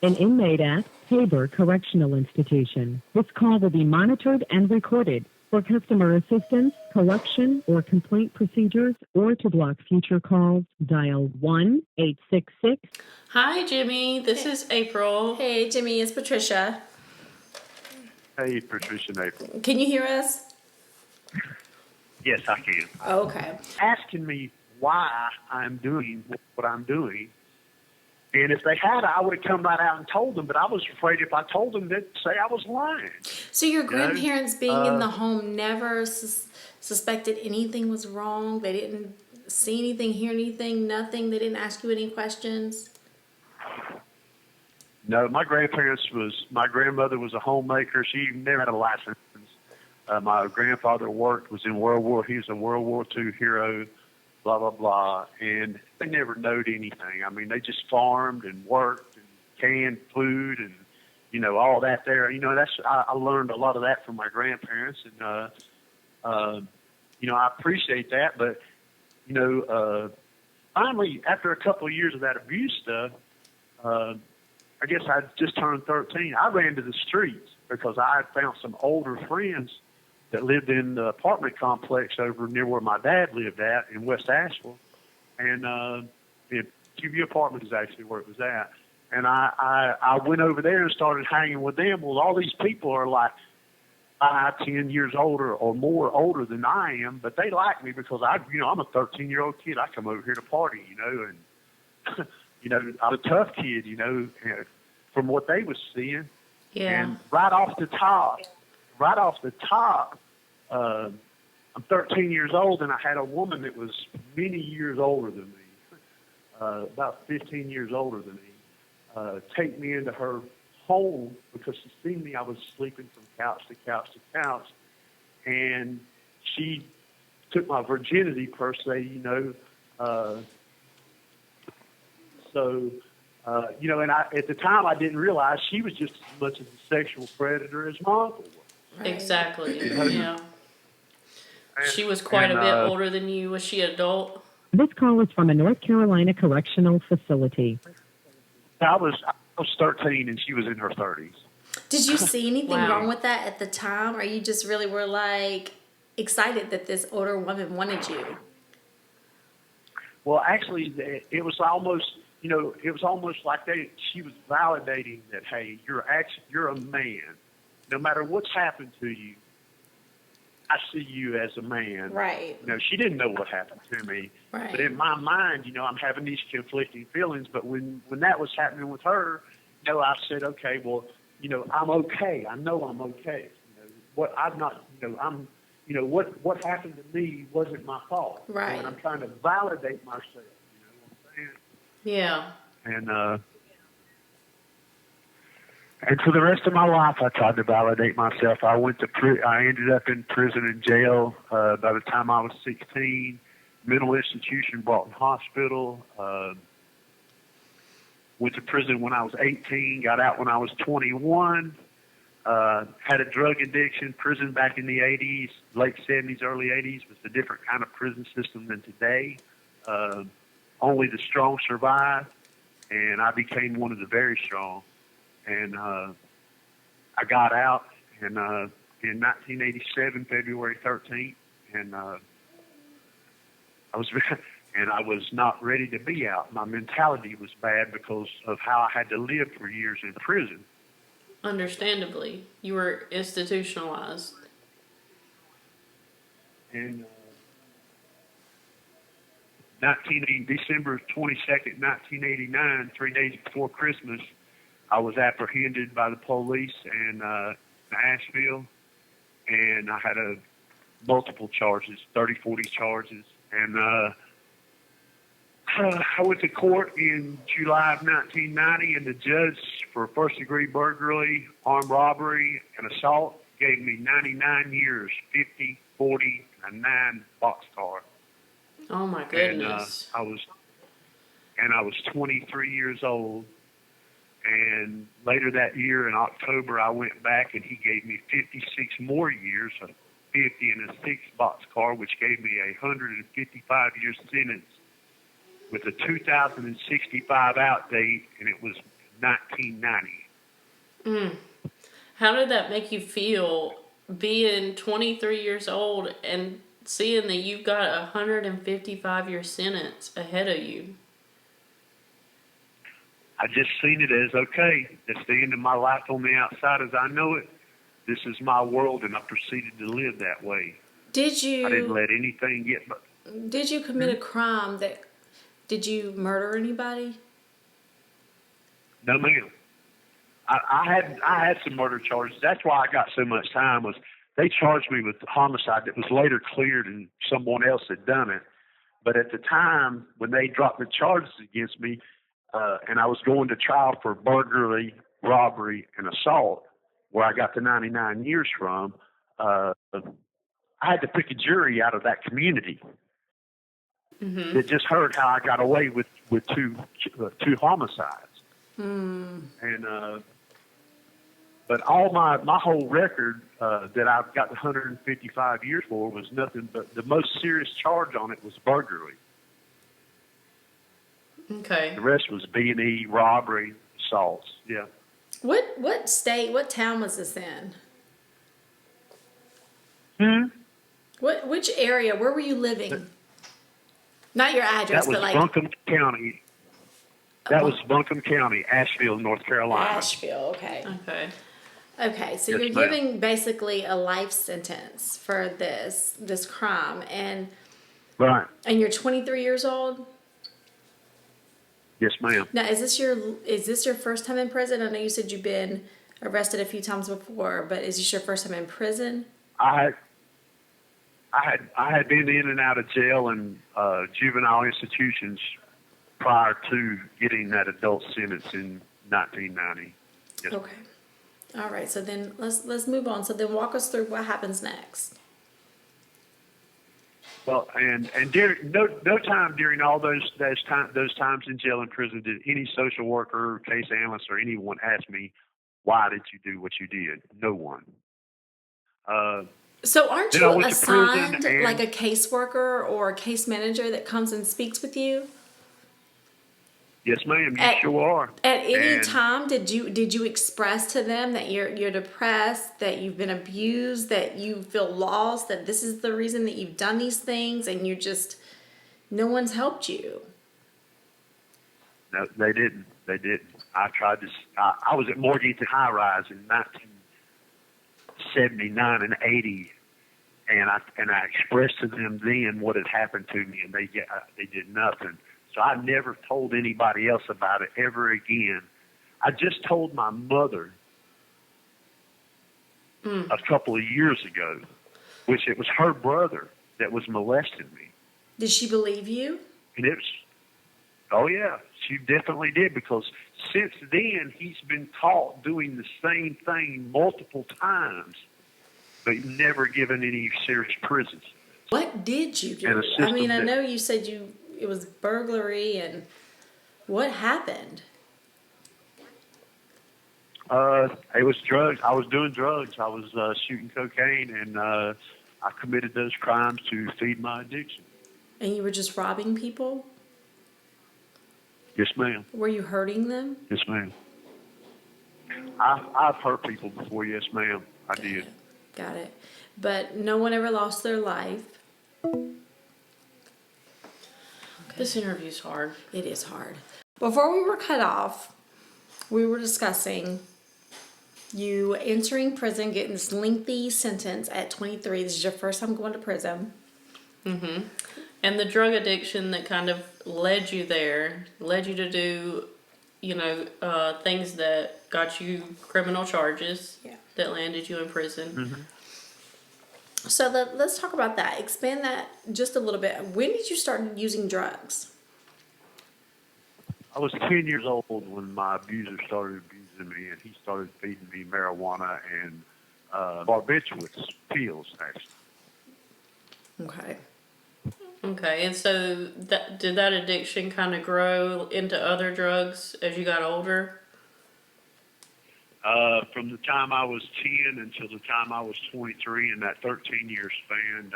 an inmate at Tabor Correctional Institution. This call will be monitored and recorded. For customer assistance, collection, or complaint procedures, or to block future calls, dial 1-866. Hi, Jimmy. This is April. Hey, Jimmy, it's Patricia. Hey, Patricia and April. Can you hear us? Yes, I can. Okay. Asking me why I'm doing what I'm doing. And if they had, I would have come right out and told them. But I was afraid if I told them, they'd say I was lying. So your grandparents being in the home never suspected anything was wrong? They didn't see anything, hear anything, nothing? They didn't ask you any questions? No, my grandmother was a homemaker. She never had a license. My grandfather was in World War. He was a World War II hero, blah, blah, blah. And they never knowed anything. I mean, they just farmed and worked and canned food and, all that there. I learned a lot of that from my grandparents. And, I appreciate that. But, finally, after a couple of years of that abuse stuff, I guess I just turned 13. I ran to the streets because I had found some older friends that lived in the apartment complex over near where my dad lived at in West Asheville. And QB Apartment is actually where it was at. And I went over there and started hanging with them. Well, all these people are like 5, 10 years older or more older than I am, but they like me because I'm a 13-year-old kid. I come over here to party, and I'm a tough kid, from what they was seeing. Yeah. And right off the top, I'm 13 years old, and I had a woman that was many years older than me, about 15 years older than me, take me into her home because she seen me. I was sleeping from couch to couch to couch, and she took my virginity, per se, and at the time I didn't realize she was just as much of a sexual predator as my uncle was. Right. Exactly. Yeah. She was quite a bit older than you. Was she adult? This call is from a North Carolina correctional facility. I was 13 and she was in her 30s. Did you see anything Wow. wrong with that at the time, or you just really were excited that this older woman wanted you? Well, actually, it was almost like she was validating that, hey, you're a man. No matter what's happened to you, I see you as a man. Right. She didn't know what happened to me. Right. But in my mind, I'm having these conflicting feelings. But when that was happening with her, I said, okay, well, I'm okay. I know I'm okay. What happened to me wasn't my fault. Right. And I'm trying to validate myself. You know what I'm saying? Yeah. And for the rest of my life, I tried to validate myself. I ended up in prison and jail by the time I was 16. Mental institution, Broughton Hospital. Went to prison when I was 18. Got out when I was 21. Had a drug addiction. Prison back in the 80s, late 70s, early 80s was a different kind of prison system than today. Only the strong survive, and I became one of the very strong. And I got out in 1987, February 13th, and I was not ready to be out. My mentality was bad because of how I had to live for years in prison. Understandably, you were institutionalized. And December 22nd, 1989, 3 days before Christmas, I was apprehended by the police in Asheville, and I had multiple charges, 30, 40 charges. And I went to court in July of 1990, and the judge for first-degree burglary, armed robbery, and assault gave me 99 years, 50, 40, and a 9 boxcar. Oh my goodness! And I was 23 years old. And later that year in October, I went back and he gave me 56 more years, a 50 and a 6 boxcar, which gave me a 155-year sentence with a 2065 out date, and it was 1990. How did that make you feel, being 23 years old and seeing that you've got a 155-year sentence ahead of you? I just seen it as, okay, that's the end of my life on the outside as I know it. This is my world, and I proceeded to live that way. I didn't let anything get... Did you commit a crime did you murder anybody? No, ma'am. I had some murder charges. That's why I got so much time. Was they charged me with homicide that was later cleared and someone else had done it. But at the time when they dropped the charges against me, and I was going to trial for burglary, robbery, and assault, where I got the 99 years from, I had to pick a jury out of that community that just heard how I got away with two homicides. And but all my whole record that I've got 155 years for was nothing but the most serious charge on it was burglary. Okay. The rest was B&E, robbery, assaults. Yeah. What state, what town was this in? Which area? Where were you living? Not your address, That was but like Buncombe County. That was Buncombe County, Asheville, North Carolina. Asheville. Okay. Okay. So Yes, you're ma'am. giving basically a life sentence for this crime, and Right. you're 23 years old. Yes, ma'am. Now, is this your first time in prison? I know you said you've been arrested a few times before, but is this your first time in prison? I had been in and out of jail and juvenile institutions prior to getting that adult sentence in 1990. Yes. Okay. All right. So then let's move on. So then walk us through what happens next. Well, and during, no time during all those times in jail and prison did any social worker, or case analyst, or anyone ask me, why did you do what you did? No one. So aren't Then I you went to prison assigned and- like a caseworker or a case manager that comes and speaks with you? Yes, ma'am. You sure are. At any And- time, did you express to them that you're depressed, that you've been abused, that you feel lost, that this is the reason that you've done these things, and no one's helped you? No, they didn't. They didn't. I tried to. I was at Morganton High Rise in 1979 and 80, and I expressed to them then what had happened to me, and they did nothing. So I never told anybody else about it ever again. I just told my mother a couple of years ago, which it was her brother that was molesting me. Did she believe you? And it was, oh yeah, she definitely did, because since then he's been caught doing the same thing multiple times, but never given any serious prisons. What did you do? And a system I mean, I that- know you said it was burglary, and what happened? It was drugs. I was doing drugs. I was shooting cocaine, and I committed those crimes to feed my addiction. And you were just robbing people? Yes, ma'am. Were you hurting them? Yes, ma'am. I've hurt people before. Yes, ma'am. I did. Got it. But no one ever lost their life. This interview's hard. It is hard. Before we were cut off, we were discussing you entering prison, getting this lengthy sentence at 23. This is your first time going to prison. And the drug addiction that kind of led you there, led you to do, things that got you criminal charges that landed you in prison. So let's talk about that. Expand that just a little bit. When did you start using drugs? I was 10 years old when my abuser started abusing me, and he started feeding me marijuana and barbiturates pills, actually. Okay, and so did that addiction kind of grow into other drugs as you got older? From the time I was 10 until the time I was 23, in that 13-year span,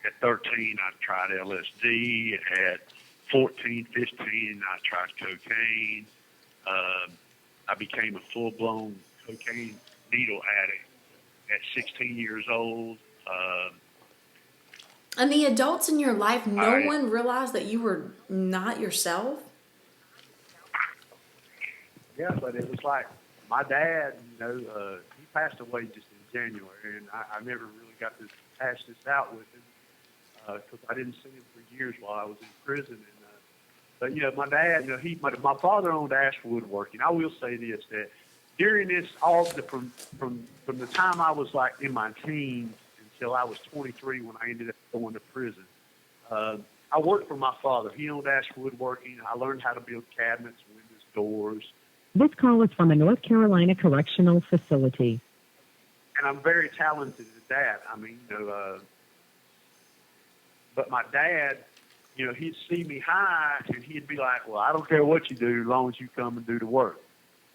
at 13, I tried LSD. At 14, 15, I tried cocaine. I became a full-blown cocaine needle addict at 16 years old. And the adults in your life, no one realized that you were not yourself? Yeah, but it was like my dad, he passed away just in January, and I never really got to hash this out with him because I didn't see him for years while I was in prison. But my dad, my father owned Ash Woodworking. I will say this, that during this, from the time I was like in my teens until I was 23 when I ended up going to prison, I worked for my father. He owned Ash Woodworking. I learned how to build cabinets, windows, doors. This call is from a North Carolina correctional facility. And I'm very talented at that. But my dad, he'd see me high and he'd be like, well, I don't care what you do as long as you come and do the work.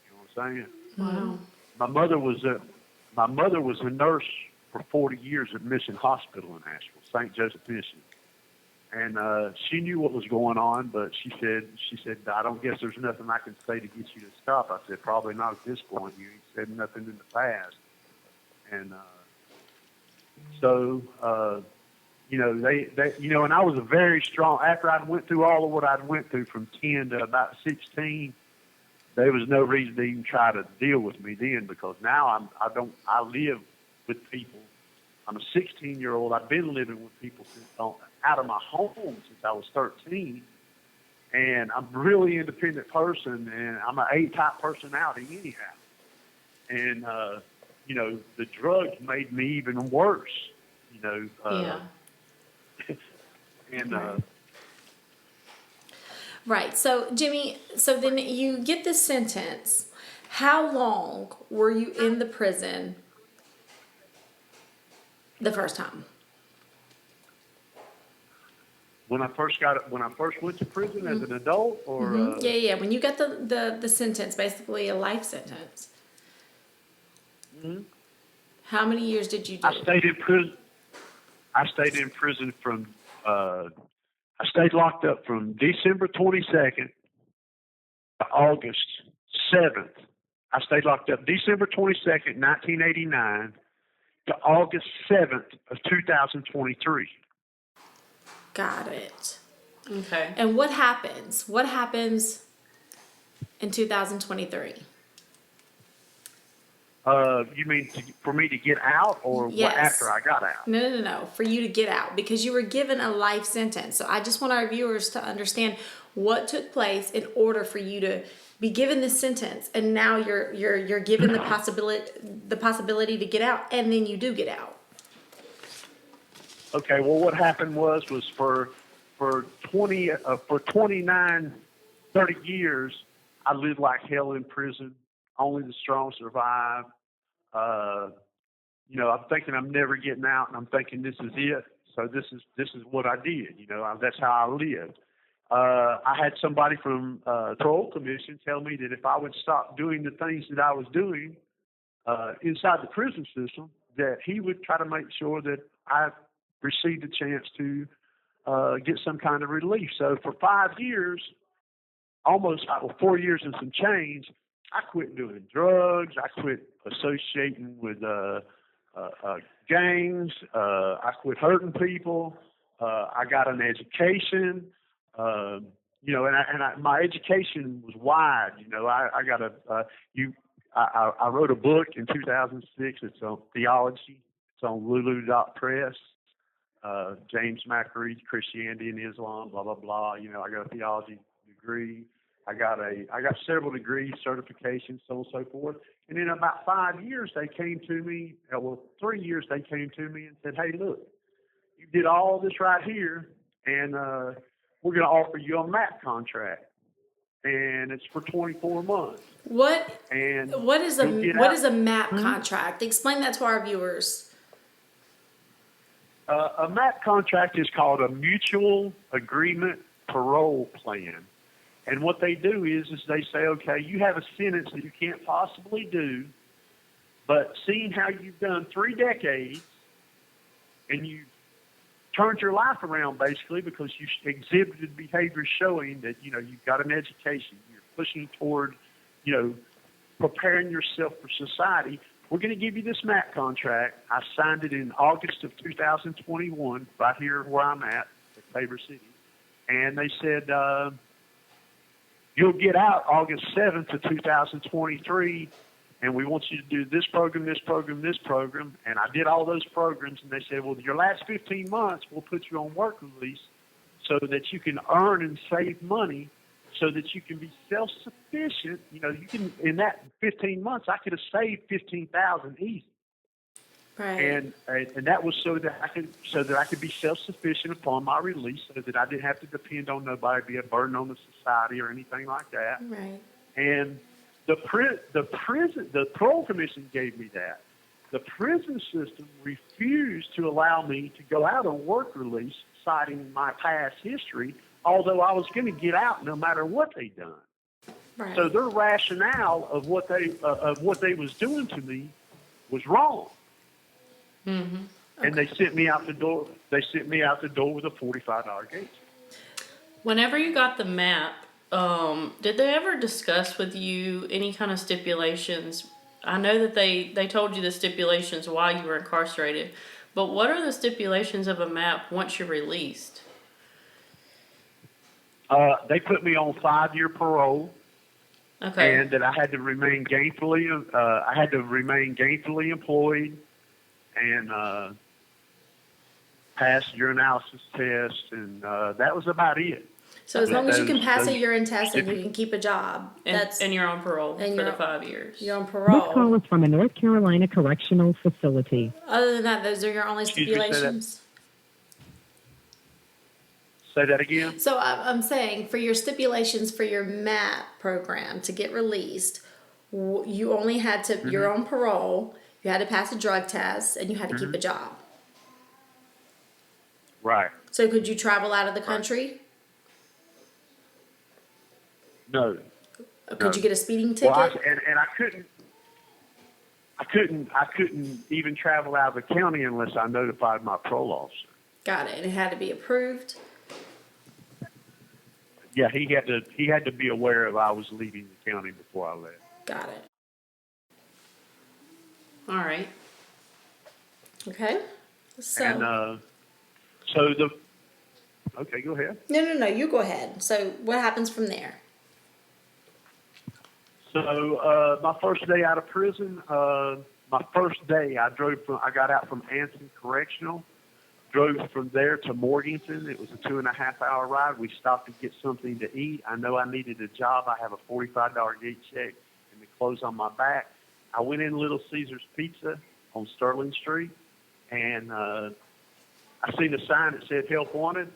You know what I'm saying? Wow. My mother was a nurse for 40 years at Mission Hospital in Asheville, St. Joseph Mission. And she knew what was going on, but she said, I don't guess there's nothing I can say to get you to stop. I said, probably not at this point. You ain't said nothing in the past. And and I was a very strong, after I went through all of what I went through from 10 to about 16, there was no reason to even try to deal with me then, because now I live with people. I'm a 16-year-old. I've been living with people out of my home since I was 13. And I'm a really independent person, and I'm an A-type personality anyhow. And, the drugs made me even worse, Yeah. And Right. So, Jimmy, so then you get this sentence. How long were you in the prison the first time? when I first went to prison as an adult, or Yeah. When you got the sentence, basically a life sentence. How many years did you do? I stayed locked up from December 22nd to August 7th. I stayed locked up December 22nd, 1989 to August 7th of 2023. Got it. Okay. And what happens? What happens in 2023? You mean for me to get out, or Yes. after I got out? No. For you to get out, because you were given a life sentence. So I just want our viewers to understand what took place in order for you to be given this sentence, and now you're given the possibility to get out, and then you do get out. Okay. Well, what happened was for 29, 30 years, I lived like hell in prison. Only the strong survive. I'm thinking I'm never getting out, and I'm thinking this is it. So this is what I did. That's how I lived. I had somebody from parole commission tell me that if I would stop doing the things that I was doing inside the prison system, that he would try to make sure that I received a chance to get some kind of relief. So for 5 years, almost 4 years and some change, I quit doing drugs. I quit associating with gangs. I quit hurting people. I got an education. My education was wide. I wrote a book in 2006. It's on theology. It's on Lulu.press. James McReed, Christianity and Islam, blah blah blah. I got a theology degree. I got several degrees, certifications, so on and so forth. And in about 5 years, they came to me. 3 years, they came to me and said, "Hey, look, you did all this right here, and we're going to offer you a MAP contract, and it's for 24 months." What is a MAP Hmm? contract? Explain that to our viewers. A MAP contract is called a Mutual Agreement Parole Plan. And what they do is they say, okay, you have a sentence that you can't possibly do, but seeing how you've done 3 decades and you turned your life around basically because you exhibited behavior showing that, you've got an education, you're pushing toward preparing yourself for society. We're going to give you this MAP contract. I signed it in August of 2021, right here where I'm at Tabor City. And they said, you'll get out August 7th of 2023, and we want you to do this program, this program, this program. And I did all those programs, and they said, well, your last 15 months, we'll put you on work release so that you can earn and save money so that you can be self-sufficient. You can, in that 15 months, I could have saved $15,000 easy. Right. And that was so that I could be self-sufficient upon my release, so that I didn't have to depend on nobody, be a burden on the society or anything like that. Right. And the parole commission gave me that. The prison system refused to allow me to go out on work release, citing my past history, although I was going to get out no matter what they'd done. Right. So their rationale of what they was doing to me was wrong. Mm-hmm. Okay. And they sent me out the door. They sent me out the door with a $45 gate. Whenever you got the MAP, did they ever discuss with you any kind of stipulations? I know that they told you the stipulations while you were incarcerated, but what are the stipulations of a MAP once you're released? They put me on 5-year parole. Okay. And that I had to remain gainfully employed, and pass urinalysis test, and that was about it. So as long as you can pass a urine test and you can keep a job, and you're on parole for the 5 years. You're on This parole. call is from a North Carolina correctional facility. Other than that, those are your only stipulations. Say that again. So I'm saying for your stipulations for your MAP program to get released, you only had to, you're on parole, you had to pass a drug test, and you had to keep a job. Right. So could you travel out of the country? No. Could you get a speeding ticket? Well, I couldn't even travel out of the county unless I notified my parole officer. Got it. And it had to be approved. Yeah, he had to be aware of I was leaving the county before I left. Got it. All right. Okay. So. And okay, go ahead. No. You go ahead. So what happens from there? So my first day out of prison, I got out from Anson Correctional, drove from there to Morganton. It was a 2.5-hour ride. We stopped to get something to eat. I know I needed a job. I have a $45 gate check and the clothes on my back. I went in Little Caesars Pizza on Sterling Street, and I seen a sign that said help wanted.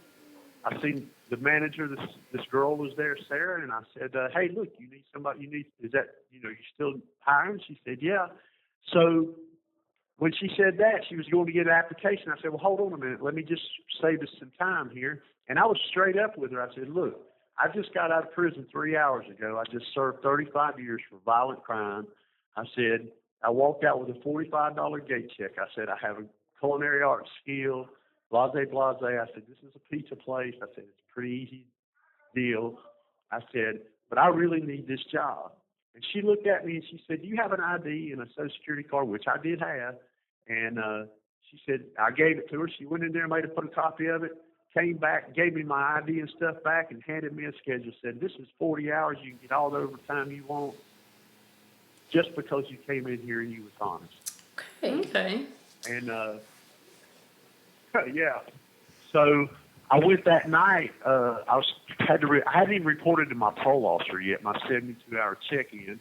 I seen the manager, this girl was there, Sarah, and I said, hey, look, you need somebody, is that, you still hiring? She said, yeah. So when she said that, she was going to get an application. I said, well, hold on a minute. Let me just save us some time here. And I was straight up with her. I said, look, I just got out of prison 3 hours ago. I just served 35 years for violent crime. I said, I walked out with a $45 gate check. I said, I have a culinary arts skill, blase. I said, this is a pizza place. I said, it's a pretty easy deal. I said, but I really need this job. And she looked at me and she said, do you have an ID and a Social Security card, which I did have. And she said, I gave it to her. She went in there and made a photocopy of it, came back, gave me my ID and stuff back, and handed me a schedule. Said, this is 40 hours. You can get all the overtime you want just because you came in here and you was honest. Okay. And, yeah. So I went that night. I hadn't even reported to my parole officer yet, my 72-hour check-in.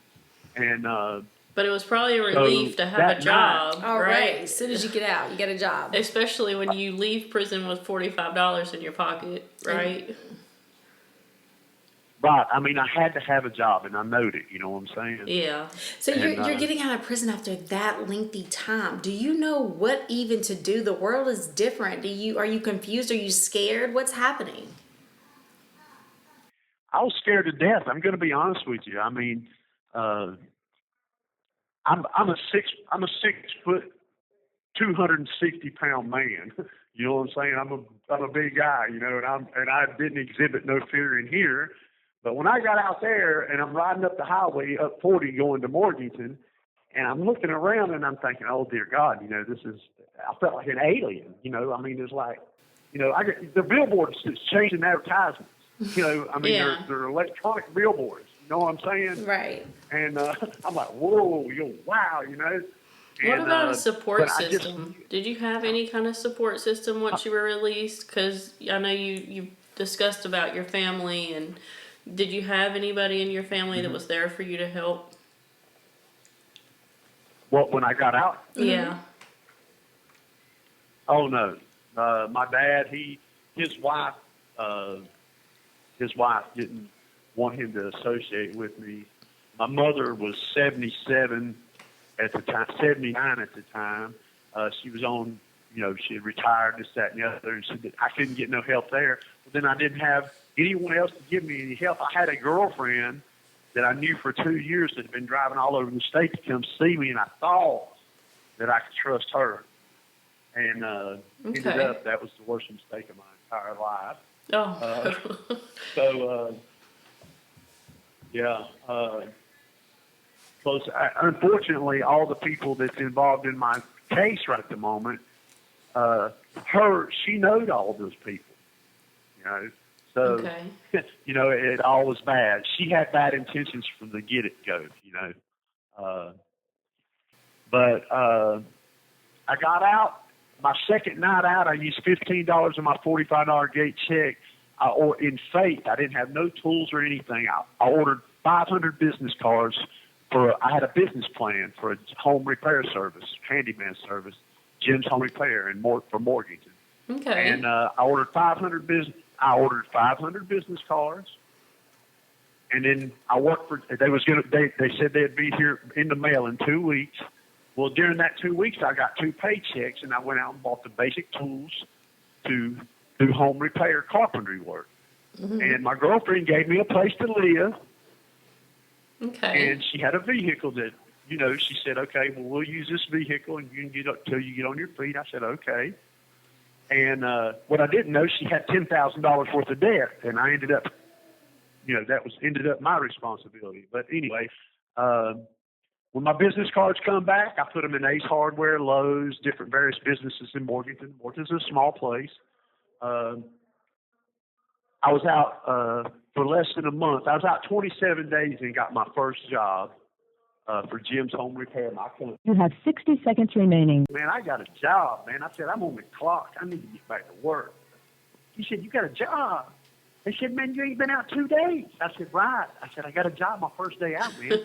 And but it was probably a relief to have a job, right? As soon as you get out, you get a job. Especially when you leave prison with $45 in your pocket, right? But I mean, I had to have a job, and I knowed it. You know what I'm saying? Yeah. So you're getting out of prison after that lengthy time. Do you know what even to do? The world is different. Are you confused? Are you scared? What's happening? I was scared to death. I'm going to be honest with you. I mean, I'm a 6 foot, 260-pound man. You know what I'm saying? I'm a big guy. You know, and I didn't exhibit no fear in here. But when I got out there and I'm riding up the highway, up 40 going to Morganton, and I'm looking around and I'm thinking, oh, dear God, you know, I felt like an alien, you know. I mean, it's like, you know, the billboards is changing advertisements. You know, I mean, Yeah. they're electronic billboards. You know what I'm saying? Right. And I'm like, whoa, wow, you know. What And, about a support but system? Did you have any kind of support system once you were released? Because I know you discussed about your family, and did you have anybody in your family that was there for you to help? What, when I got out? Yeah. Oh, no. My dad, his wife didn't want him to associate with me. My mother was 77 at the time, 79 at the time. She was on, you know, she had retired, this, that, and the other, and said that I couldn't get no help there. But then I didn't have anyone else to give me any help. I had a girlfriend that I knew for 2 years that had been driving all over the state to come see me, and I thought that I could trust her. And ended up, that was the worst mistake of my entire life. Oh. Unfortunately, all the people that's involved in my case right at the moment, she knowed all those people, you know. So, you know, it all was bad. She had bad intentions from the get-go, you know. But I got out. My second night out, I used $15 of my $45 gate check. Or in faith, I didn't have no tools or anything. I ordered 500 business cards I had a business plan for a home repair service, handyman service, Jim's Home Repair for Morganton. Okay. And I ordered 500 business cards. And then I worked for. They said they'd be here in the mail in 2 weeks. Well, during that 2 weeks, I got 2 paychecks, and I went out and bought the basic tools to do home repair carpentry work. Mm-hmm. And my girlfriend gave me a place to live. Okay. And she had a vehicle that, you know, she said, okay, well, we'll use this vehicle and you can get up till you get on your feet. I said, okay. And what I didn't know, she had $10,000 worth of debt, and I ended up, you know, ended up my responsibility. But anyway, when my business cards come back, I put them in Ace Hardware, Lowe's, different various businesses in Morganton. Morganton's a small place. I was out for less than a month. I was out 27 days and got my first job for Jim's Home Repair. You have 60 seconds remaining. Man, I got a job, man. I said, I'm on the clock. I need to get back to work. He said, you got a job? They said, man, you ain't been out 2 days. I said, right. I said, I got a job my first day out, man.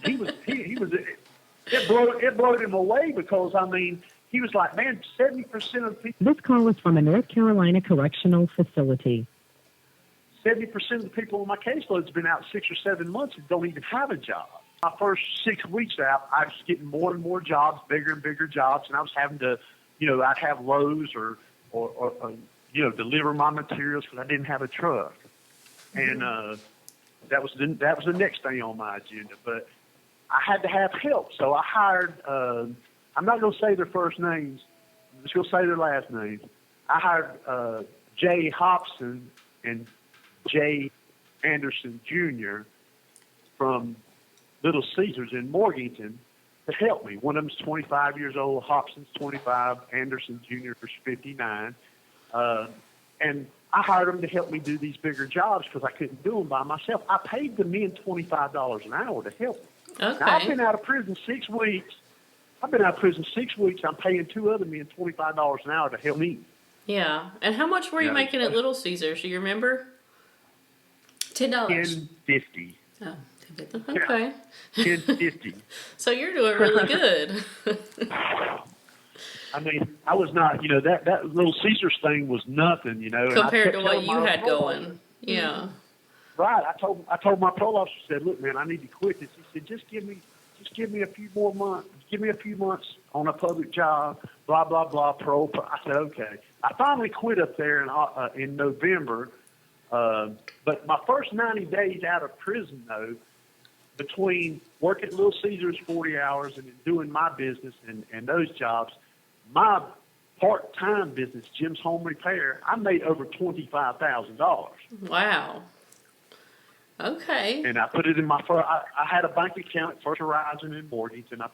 It blew him away because, I mean, he was like, man, 70% of the people. This call is from a North Carolina correctional facility. 70% of the people on my caseload has been out 6 or 7 months and don't even have a job. My first 6 weeks out, I was getting more and more jobs, bigger and bigger jobs, and I was having to, you know, I'd have Lowe's or you know, deliver my materials because I didn't have a truck. And that was the next thing on my agenda. But I had to have help, so I hired. I'm not going to say their first names. I'm just going to say their last names. I hired Jay Hobson and Jay Anderson Jr. from Little Caesars in Morganton to help me. One of them's 25 years old. Hobson's 25. Anderson Jr. is 59. And I hired them to help me do these bigger jobs because I couldn't do them by myself. I paid the men $25 an hour to help me. Okay. Now, I've been out of prison 6 weeks. I'm paying 2 other men $25 an hour to help me. Yeah. And how much were you making at Little Caesars? Do you remember? $10. $10.50. Oh, okay. $10.50. So you're doing really good. I mean, I was not, you know, that Little Caesars thing was nothing, you know. Compared to what you had going. Yeah. Right. I told my parole officer, said, look, man, I need to quit this. He said, just give me a few more months. Give me a few months on a public job, blah, blah, blah, parole. I said, okay. I finally quit up there in November. But my first 90 days out of prison, though, between working at Little Caesars 40 hours and doing my business and those jobs, my part-time business, Jim's Home Repair, I made over $25,000. Wow. Okay. And I put it in my first. I had a bank account at First Horizon and Mortgage, and I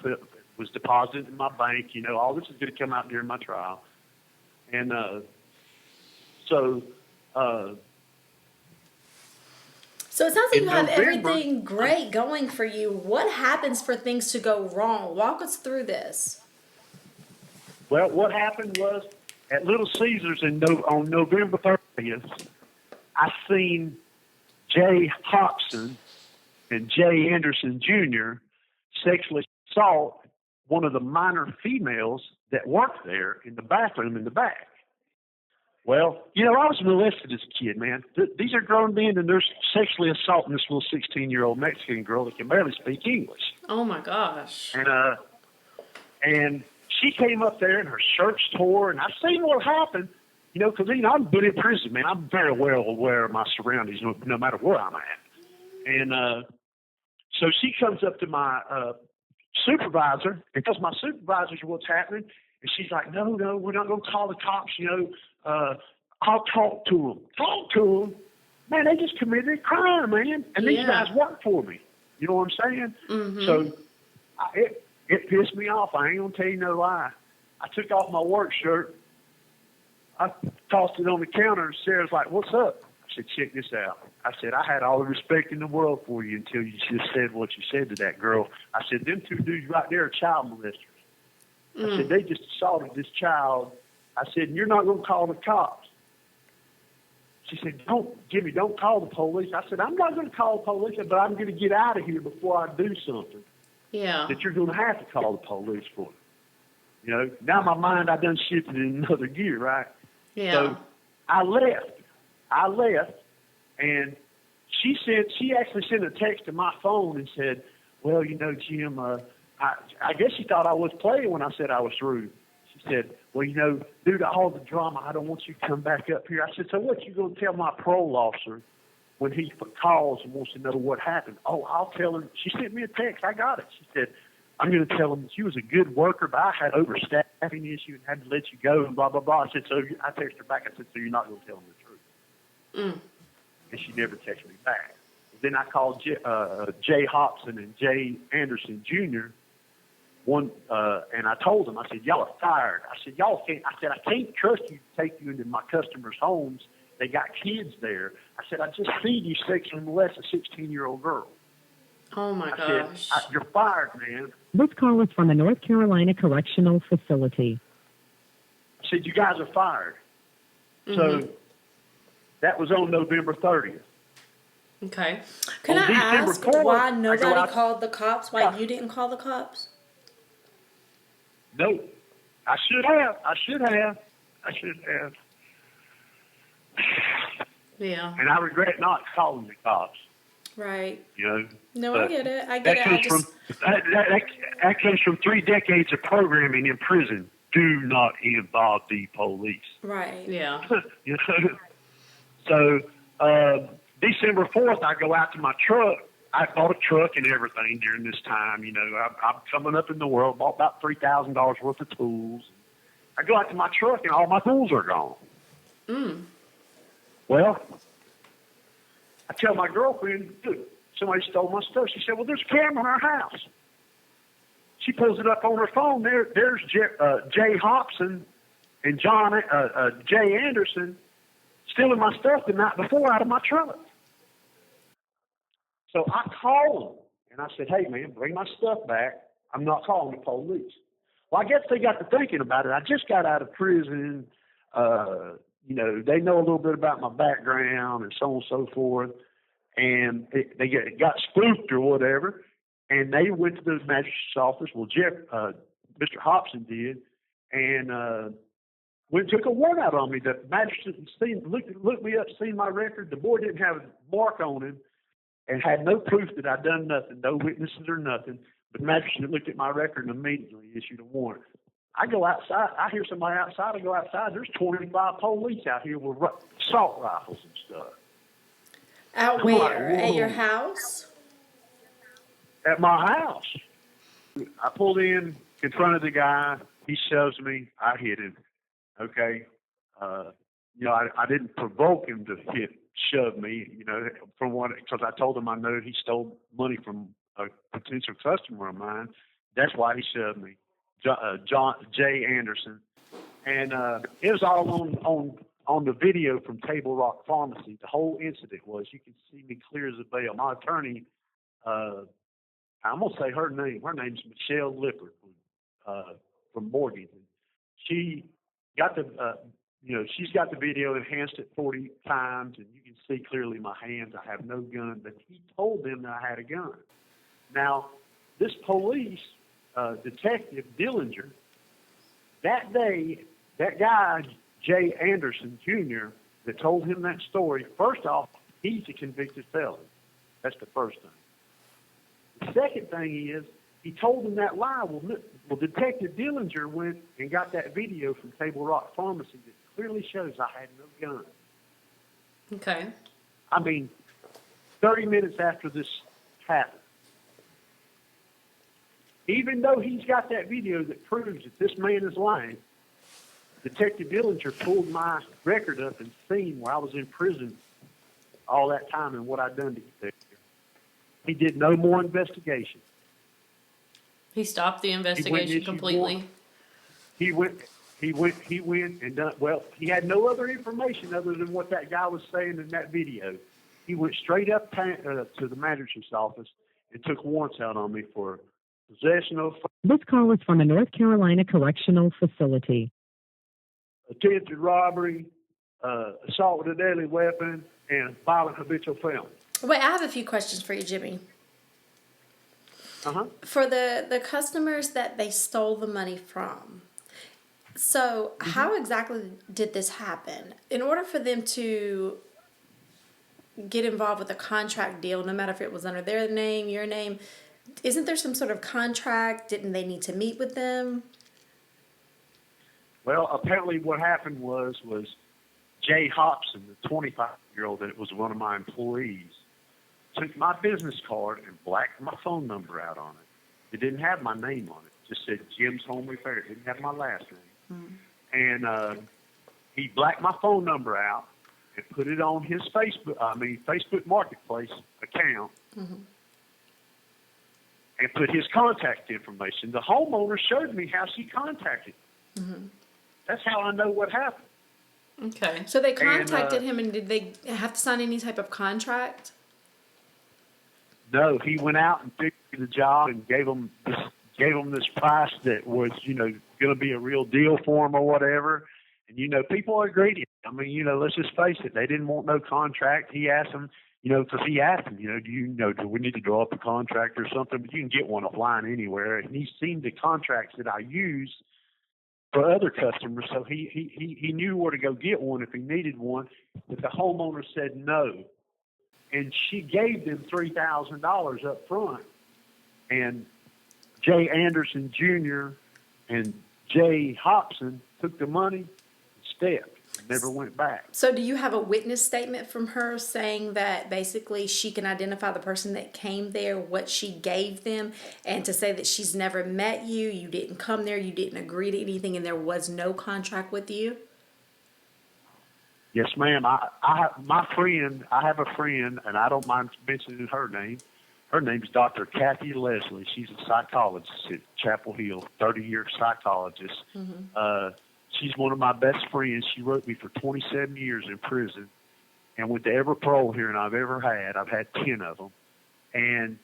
was deposited in my bank. All this is going to come out during my trial, and so. So it sounds like In you have November, everything great going for you. What happens for things to go wrong? Walk us through this. Well, what happened was at Little Caesars on November 30th, I seen Jay Hobson and Jay Anderson Jr. sexually assault one of the minor females that worked there in the bathroom in the back. Well, I was molested as a kid, man. These are grown men, and they're sexually assaulting this little 16-year-old Mexican girl that can barely speak English. Oh my gosh. And she came up there, and her shirt's tore, and I seen what happened, because I've been in prison, man. I'm very well aware of my surroundings, no matter where I'm at. And so she comes up to my supervisor, and tells my supervisor what's happening, and she's like, no, we're not going to call the cops, I'll talk to them. Talk to them? Man, they just committed a crime, man. And these guys work for me. You know what I'm saying? Mm-hmm. So it pissed me off. I ain't going to tell you no lie. I took off my work shirt. I tossed it on the counter, and Sarah's like, what's up? I said, check this out. I said, I had all the respect in the world for you until you just said what you said to that girl. I said, them two dudes right there are child molesters. I said, they just assaulted this child. I said, you're not going to call the cops. She said, don't call the police. I said, I'm not going to call the police, but I'm going to get out of here before I do something. Yeah. That you're going to have to call the police for. Now my mind, I done shifted in another gear, right? Yeah. So I left, and she actually sent a text to my phone and said, well, Jim, I guess she thought I was playing when I said I was through. She said, well, due to all the drama, I don't want you to come back up here. I said, so what you going to tell my parole officer when he calls and wants to know what happened? Oh, I'll tell him. She sent me a text. I got it. She said, I'm going to tell him that you was a good worker, but I had overstaffing issue and had to let you go and blah, blah, blah. I said, so I texted her back. I said, so you're not going to tell him the truth? And she never texted me back. Then I called Jay Hobson and Jay Anderson Jr., and I told them, I said, y'all are fired. I said, I can't trust you to take you into my customers' homes. They got kids there. I said, I just seen you sexually molest a 16-year-old girl. Oh my gosh. I said, you're fired, man. This call is from the North Carolina Correctional Facility. I said, you guys are fired. Mm-hmm. So that was on November 30th. Okay. Can I December ask 4th, why nobody called the cops? Why you didn't call the cops? No, I should have. Yeah. And I regret not calling the cops. Right. No, but I get it. That comes from 3 decades of programming in prison. Do not involve the police. Right. Yeah. So December 4th, I go out to my truck. I bought a truck and everything during this time. I'm coming up in the world, bought about $3,000 worth of tools. I go out to my truck and all my tools are gone. Well, I tell my girlfriend, dude, somebody stole my stuff. She said, well, there's a camera in our house. She pulls it up on her phone. There's Jay Hobson and Jay Anderson stealing my stuff the night before out of my truck. So I called them, and I said, hey, man, bring my stuff back. I'm not calling the police. Well, I guess they got to thinking about it. I just got out of prison. They know a little bit about my background and so on and so forth. And they got spooked or whatever, and they went to the magistrate's office. Well, Mr. Hobson did, and took a warrant out on me. The magistrate looked me up, seen my record. The boy didn't have a mark on him, and had no proof that I'd done nothing, no witnesses or nothing. But the magistrate looked at my record and immediately issued a warrant. I go outside. I hear somebody outside. I go outside. There's 25 police out here with assault rifles and stuff. Out where? At your house? At my house. I pulled in front of the guy. He shoves me. I hit him. Okay. I didn't provoke him to shove me, because I told him I know he stole money from a potential customer of mine. That's why he shoved me, Jay Anderson, and it was all on the video from Table Rock Pharmacy. The whole incident was, you can see me clear as a bell. My attorney, I'm gonna say her name. Her name's Michelle Lippert from Morganton. She got she's got the video, enhanced it 40 times, and you can see clearly my hands. I have no gun, but he told them that I had a gun. Now, this police detective Dillinger, that day, that guy Jay Anderson Jr. that told him that story. First off, he's a convicted felon. That's the first thing. The second thing is, he told him that lie. Well, Detective Dillinger went and got that video from Table Rock Pharmacy that clearly shows I had no gun. Okay. I mean, 30 minutes after this happened. Even though he's got that video that proves that this man is lying, Detective Dillinger pulled my record up and seen where I was in prison all that time and what I'd done to get there. He did no more investigation. He stopped the investigation completely. He went and done, well, he had no other information other than what that guy was saying in that video. He went straight up to the magistrate's office and took warrants out on me for possession of... This call is from a North Carolina correctional facility. Attempted robbery, assault with a deadly weapon, and violent habitual felon. Wait, I have a few questions for you, Jimmy. Uh-huh. For the customers that they stole the money from, so how exactly did this happen? In order for them to get involved with a contract deal, no matter if it was under their name, your name, isn't there some sort of contract? Didn't they need to meet with them? Well, apparently what happened was Jay Hobson, the 25-year-old that was one of my employees, took my business card and blacked my phone number out on it. It didn't have my name on it. It just said Jim's Home Repair. It didn't have my last name. And he blacked my phone number out and put it on his Facebook Marketplace account and put his contact information. The homeowner showed me how she contacted him. That's how I know what happened. Okay. So they contacted him, and did they have to sign any type of contract? No, he went out and figured the job and gave them this price that was, going to be a real deal for them or whatever. And, people are greedy. I mean, let's just face it. They didn't want no contract. He asked them, because he asked them, do we need to draw up a contract or something? But you can get one offline anywhere. And he's seen the contracts that I use for other customers, so he knew where to go get one if he needed one. But the homeowner said no. And she gave them $3,000 up front. And Jay Anderson Jr. and Jay Hobson took the money and stepped and never went back. So do you have a witness statement from her saying that basically she can identify the person that came there, what she gave them, and to say that she's never met you, you didn't come there, you didn't agree to anything, and there was no contract with you? Yes, ma'am. I have a friend, and I don't mind mentioning her name. Her name's Dr. Kathy Leslie. She's a psychologist at Chapel Hill, 30-year psychologist. She's one of my best friends. She wrote me for 27 years in prison and went to every parole hearing I've ever had. I've had 10 of them. And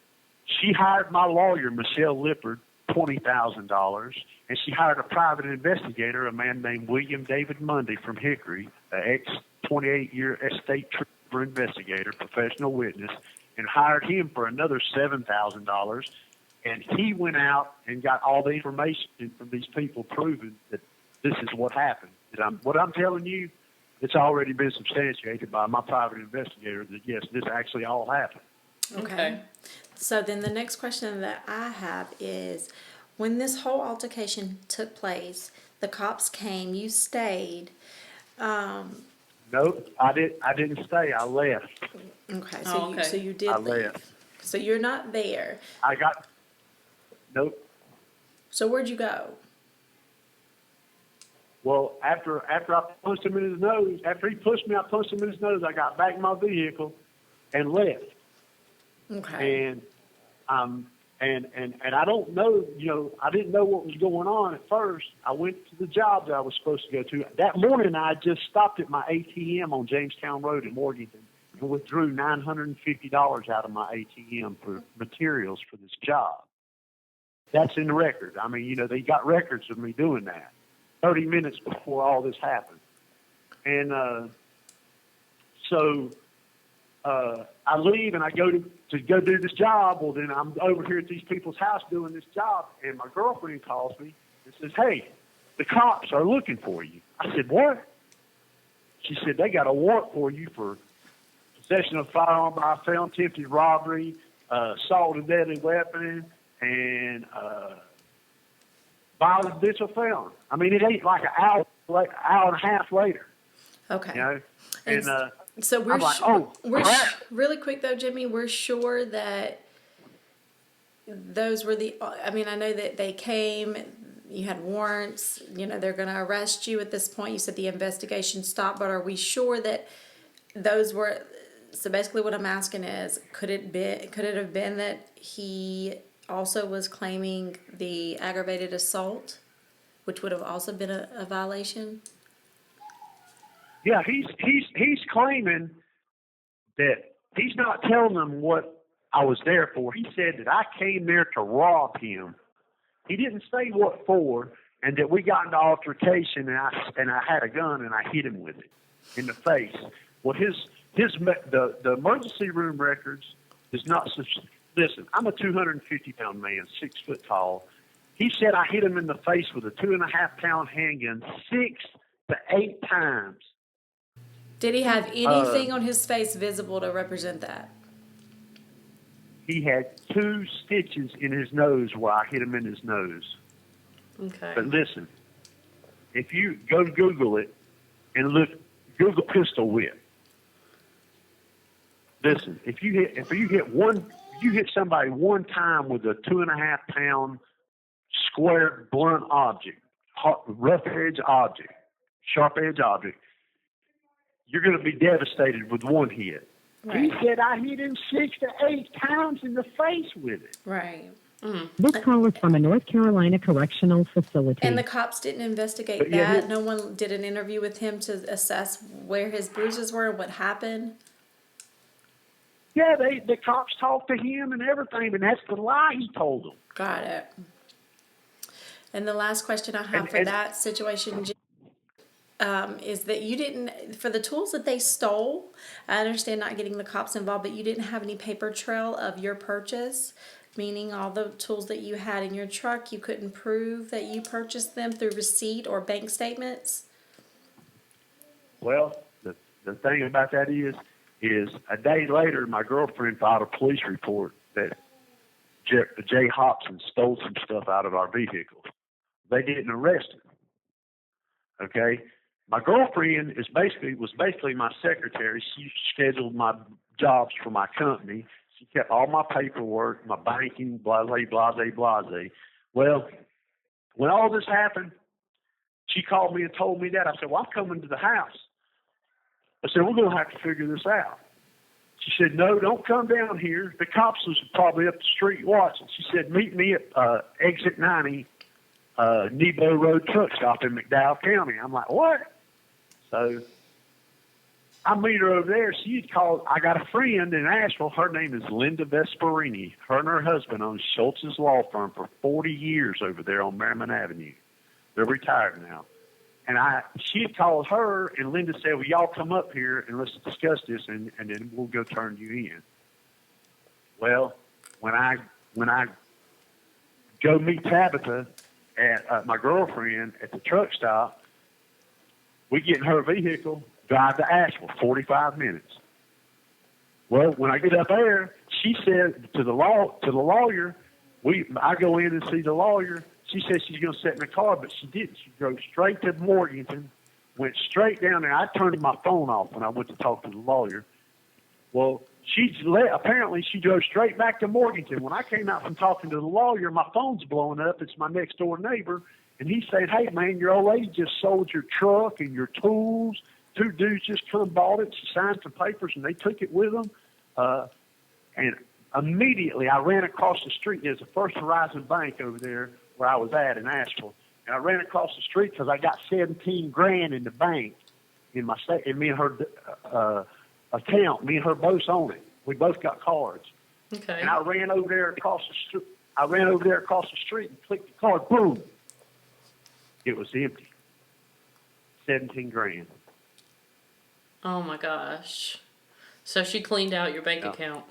she hired my lawyer, Michelle Lippert, $20,000, and she hired a private investigator, a man named William David Mundy from Hickory, an ex-28-year state trooper investigator, professional witness, and hired him for another $7,000. And he went out and got all the information from these people proving that this is what happened. What I'm telling you, it's already been substantiated by my private investigator that, yes, this actually all happened. Okay. So then the next question that I have is, when this whole altercation took place, the cops came, you stayed. No, I didn't stay. I left. Okay, so you did I leave. left. So you're not there. Nope. So where'd you go? Well, after I punched him in his nose, after he pushed me, I punched him in his nose. I got back in my vehicle and left. Okay. And I don't know, I didn't know what was going on at first. I went to the job that I was supposed to go to. That morning, I just stopped at my ATM on Jamestown Road in Morganton and withdrew $950 out of my ATM for materials for this job. That's in the record. I mean, they got records of me doing that 30 minutes before all this happened. And so I leave and I go to go do this job. Well, then I'm over here at these people's house doing this job, and my girlfriend calls me and says, "Hey, the cops are looking for you." I said, "What?" She said, "They got a warrant for you for possession of a firearm by a felon, attempted robbery, assault with a deadly weapon, and violent habitual felon." I mean, it ain't like an hour and a half later. Okay. And so we're I'm like, really quick though, Jimmy. We're sure that those were I know that they came. You had warrants. They're going to arrest you at this point. You said the investigation stopped, but are we sure that those were? So basically, what I'm asking is, could it have been that he also was claiming the aggravated assault, which would have also been a violation? Yeah, he's claiming that he's not telling them what I was there for. He said that I came there to rob him. He didn't say what for, and that we got into altercation, and I had a gun and I hit him with it in the face. Well, the emergency room records is not. Listen, I'm a 250-pound man, 6 foot tall. He said I hit him in the face with a 2.5-pound handgun 6 to 8 times. Did he have anything on his face visible to represent that? He had 2 stitches in his nose where I hit him in his nose. Okay. But listen, if you go Google it and Google pistol whip. Listen, if you hit somebody one time with a 2.5-pound square blunt object, rough edge object, sharp edge object, you're going to be devastated with one hit. Right. He said I hit him 6 to 8 times in the face with it. Right. Mm-hmm. This call is from a North Carolina correctional facility. And the cops didn't investigate that? No one did an interview with him to assess where his bruises were and what happened? Yeah, the cops talked to him and everything, and that's the lie he told them. Got it. And the last question I have for that situation, is that you didn't, for the tools that they stole, I understand not getting the cops involved, but you didn't have any paper trail of your purchase, meaning all the tools that you had in your truck, you couldn't prove that you purchased them through receipt or bank statements? Well, the thing about that is a day later, my girlfriend filed a police report that Jay Hobson stole some stuff out of our vehicle. They didn't arrest him. Okay? My girlfriend was basically my secretary. She scheduled my jobs for my company. She kept all my paperwork, my banking, blase, blase, blase. Well, when all this happened, she called me and told me that. I said, "Well, I'm coming to the house." I said, "We're going to have to figure this out." She said, "No, don't come down here. The cops was probably up the street watching." She said, "Meet me at exit 90, Nebo Road truck stop in McDowell County." I'm like, "What?" So I meet her over there. She had called. I got a friend in Asheville. Her name is Linda Vesperini. Her and her husband own Schultz's Law Firm for 40 years over there on Merriman Avenue. They're retired now. And she had called her, and Linda said, "Well, y'all come up here and let's discuss this, and then we'll go turn you in." Well, when I go meet Tabitha at my girlfriend at the truck stop, we get in her vehicle, drive to Asheville, 45 minutes. Well, when I get up there, she said to the lawyer, I go in and see the lawyer. She said she's going to sit in the car, but she didn't. She drove straight to Morganton, went straight down there. I turned my phone off when I went to talk to the lawyer. Well, apparently she drove straight back to Morganton. When I came out from talking to the lawyer, my phone's blowing up. It's my next door neighbor, And he said, hey, man, your old lady just sold your truck and your tools. 2 dudes just come bought it. She signed some papers, and they took it with them. And immediately I ran across the street. There's a First Horizon Bank over there where I was at in Asheville. And I ran across the street because I got $17,000 in the bank in me and her account. Me and her both own it. We both got cards. Okay. And I ran over there across the street. And clicked the card. Boom. It was empty. $17,000. Oh my gosh. So she cleaned out your bank Yeah. account.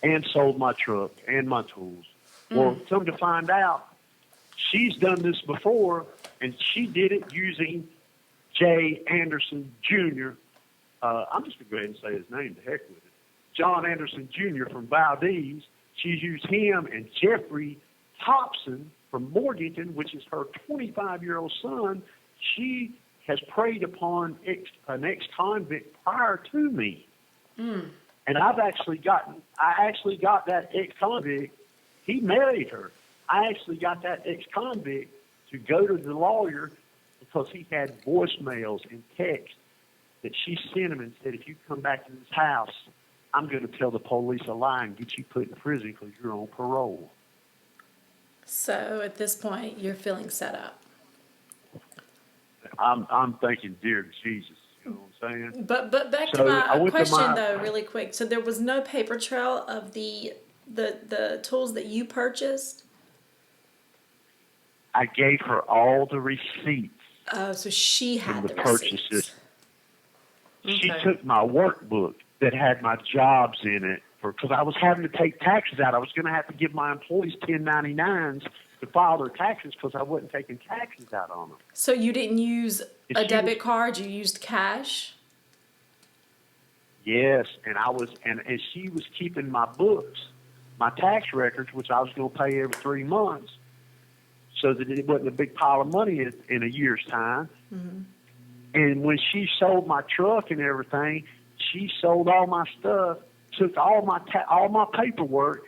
And sold my truck and my tools. Well, come to find out, she's done this before, and she did it using Jay Anderson Jr. I'm just going to go ahead and say his name, to heck with it. John Anderson Jr. from Valdez. She's used him and Jeffrey Thompson from Morganton, which is her 25-year-old son. She has preyed upon an ex-convict prior to me. And I actually got that ex-convict. He married her. I actually got that ex-convict to go to the lawyer because he had voicemails and texts that she sent him and said, if you come back to this house, I'm going to tell the police a lie and get you put in prison because you're on parole. So at this point, you're feeling set up. I'm thinking, dear Jesus, you know what I'm saying? But back So to I my went to question though, really quick. So there was no paper trail of the tools that you purchased? I gave her all the receipts Oh, so she from had the the purchases. receipts. She Okay. took my workbook that had my jobs in it because I was having to take taxes out. I was going to have to give my employees 1099s to file their taxes because I wasn't taking taxes out on them. So you didn't use If a she debit was- card, you used cash? Yes, and I was, and she was keeping my books, my tax records, which I was going to pay every 3 months, so that it wasn't a big pile of money in a year's time. And when she sold my truck and everything, she sold all my stuff, took all my paperwork.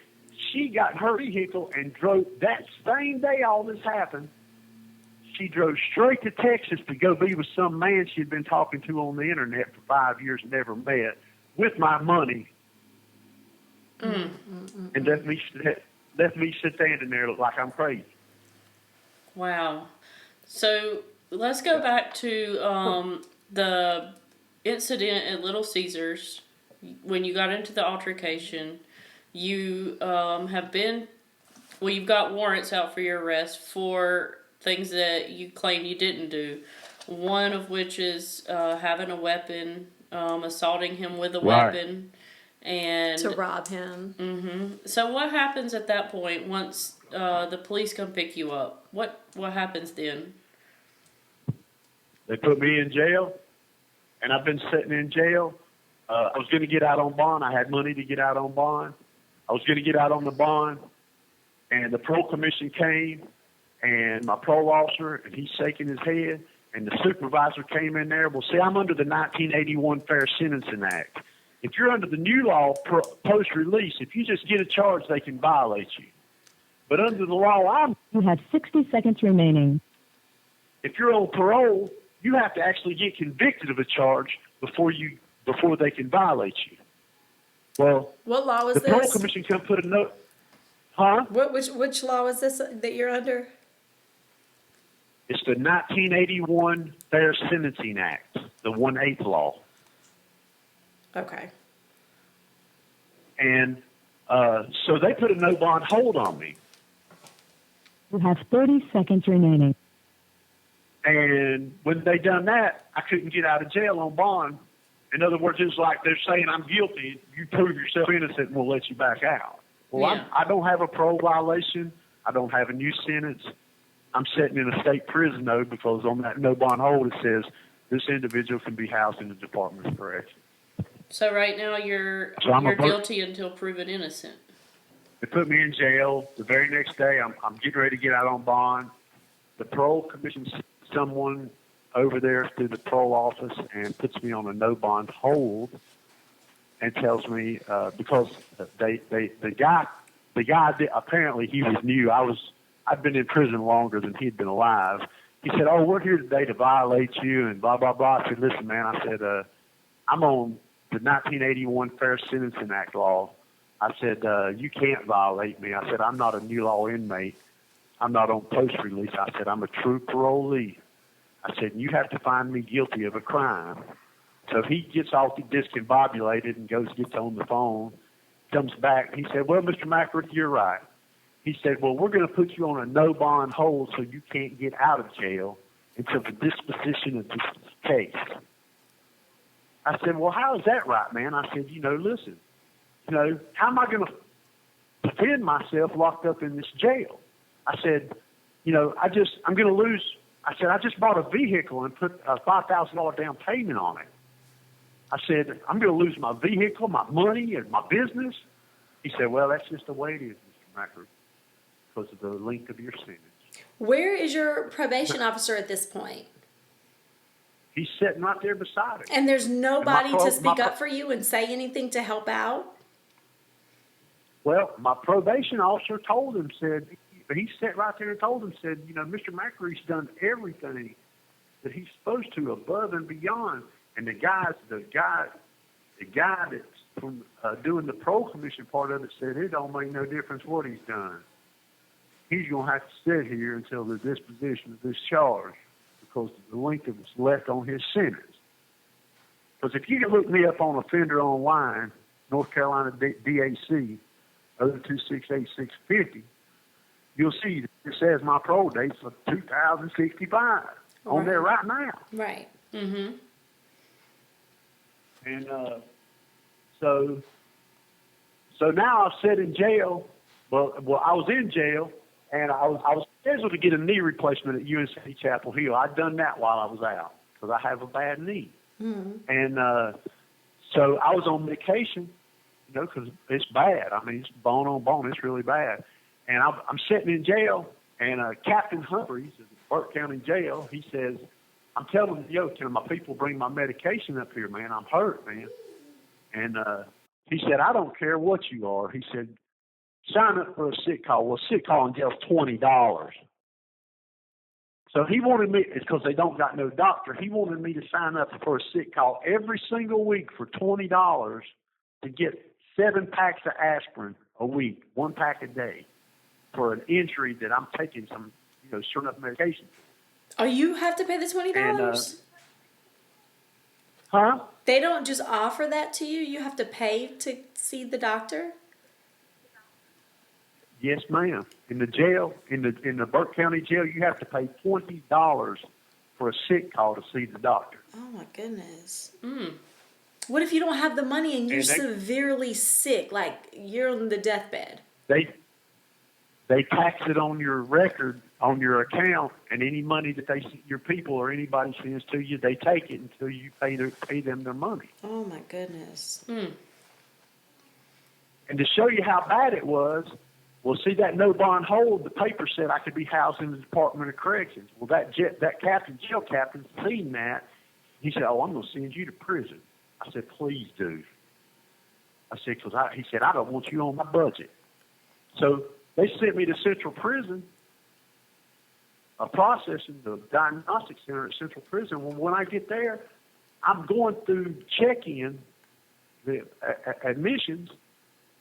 She got in her vehicle and drove that same day all this happened. She drove straight to Texas to go be with some man she'd been talking to on the internet for 5 years and never met, with my money, and left me standing there like I'm crazy. Wow. So let's go back to the incident at Little Caesars when you got into the altercation. You you've got warrants out for your arrest for things that you claim you didn't do. One of which is having a weapon, assaulting him with a weapon, and To rob him. So what happens at that point once the police come pick you up? What happens then? They put me in jail, and I've been sitting in jail. I was going to get out on bond. I had money to get out on bond. I was going to get out on the bond, and the parole commission came, and my parole officer, and he's shaking his head, and the supervisor came in there. Well, see, I'm under the 1981 Fair Sentencing Act. If you're under the new law, post-release, if you just get a charge, they can violate you. But under the law, You have 60 seconds remaining. if you're on parole, you have to actually get convicted of a charge before they can violate you. Well, What law was the parole this? commission can put a note. Huh? Which law is this that you're under? It's the 1981 Fair Sentencing Act, the 1/8 law. Okay. And so they put a no bond hold on me. You have 30 seconds remaining. And when they done that, I couldn't get out of jail on bond. In other words, it's like they're saying I'm guilty. You prove yourself innocent, and we'll let you back out. Well, Yeah. I don't have a parole violation. I don't have a new sentence. I'm sitting in a state prison, though, because on that no bond hold, it says this individual can be housed in the Department of Correction. So right now you're I'm guilty until proven innocent. They put me in jail. The very next day, I'm getting ready to get out on bond. The parole commission sends someone over there through the parole office and puts me on a no bond hold and tells me because the guy apparently he was new. I was I'd been in prison longer than he'd been alive. He said, "Oh, we're here today to violate you," and blah, blah, blah. I said, "Listen, man," I said, "I'm on the 1981 Fair Sentencing Act law." I said, "You can't violate me." I said, "I'm not a new law inmate. I'm not on post-release." I said, "I'm a true parolee." I said, "You have to find me guilty of a crime." So he gets all discombobulated and gets on the phone, comes back. He said, "Well, Mr. McRae, you're right." He said, "Well, we're going to put you on a no-bond hold so you can't get out of jail until the disposition of this case." I said, "Well, how is that right, man?" I said, "Listen, how am I going to defend myself locked up in this jail?" I said, I'm going to lose. I said, "I just bought a vehicle and put a $5,000 down payment on it." I said, "I'm going to lose my vehicle, my money, and my business." He said, "Well, that's just the way it is, Mr. McRae, because of the length of your sentence." Where is your probation officer at this point? He's sitting right there beside him. And there's nobody to speak up for you and say anything to help out? Well, my probation officer told him, he sat right there and told him, "Mr. McRae's done everything that he's supposed to, above and beyond." And the guy that's from doing the parole commission part of it said, "It don't make no difference what he's done. He's going to have to sit here until the disposition of this charge, because of the length of what's left on his sentence." Because if you can look me up on Offender Online, North Carolina DAC 0268-650, you'll see it says my parole date's for 2065 on there right now. Right. Mm-hmm. And so now I sit in jail. Well, I was in jail, and I was scheduled to get a knee replacement at UNC Chapel Hill. I'd done that while I was out because I have a bad knee. Mm-hmm. And so I was on medication, because it's bad. I mean, it's bone on bone. It's really bad. And I'm sitting in jail, and Captain Humphreys of the Burke County Jail, he says, I'm telling him, can my people bring my medication up here, man? I'm hurt, man. And he said, I don't care what you are. He said, sign up for a sick call. Well, sick call in jail is $20. So he wanted me, it's because they don't got no doctor, he wanted me to sign up for a sick call every single week for $20 to get 7 packs of aspirin a week, 1 pack a day, for an injury that I'm taking some, sure enough medication. Oh, you have to pay the $20? And, huh? They don't just offer that to you? You have to pay to see the doctor? Yes, ma'am. In the jail, in the Burke County Jail, you have to pay $20 for a sick call to see the doctor. Oh my goodness. Mm. What if you don't have the money and you're severely sick, like you're on the deathbed? They tax it on your record, on your account, and any money that your people or anybody sends to you, they take it until you pay them their money. Oh my goodness. Mm. And to show you how bad it was, well, see that no bond hold, the paper said I could be housed in the Department of Corrections. Well, that jail captain seen that. He said, I'm going to send you to prison. I said, please do. I said, he said, I don't want you on my budget. So they sent me to Central Prison, processing the diagnostic center at Central Prison. Well, when I get there, I'm going through check-in, the admissions.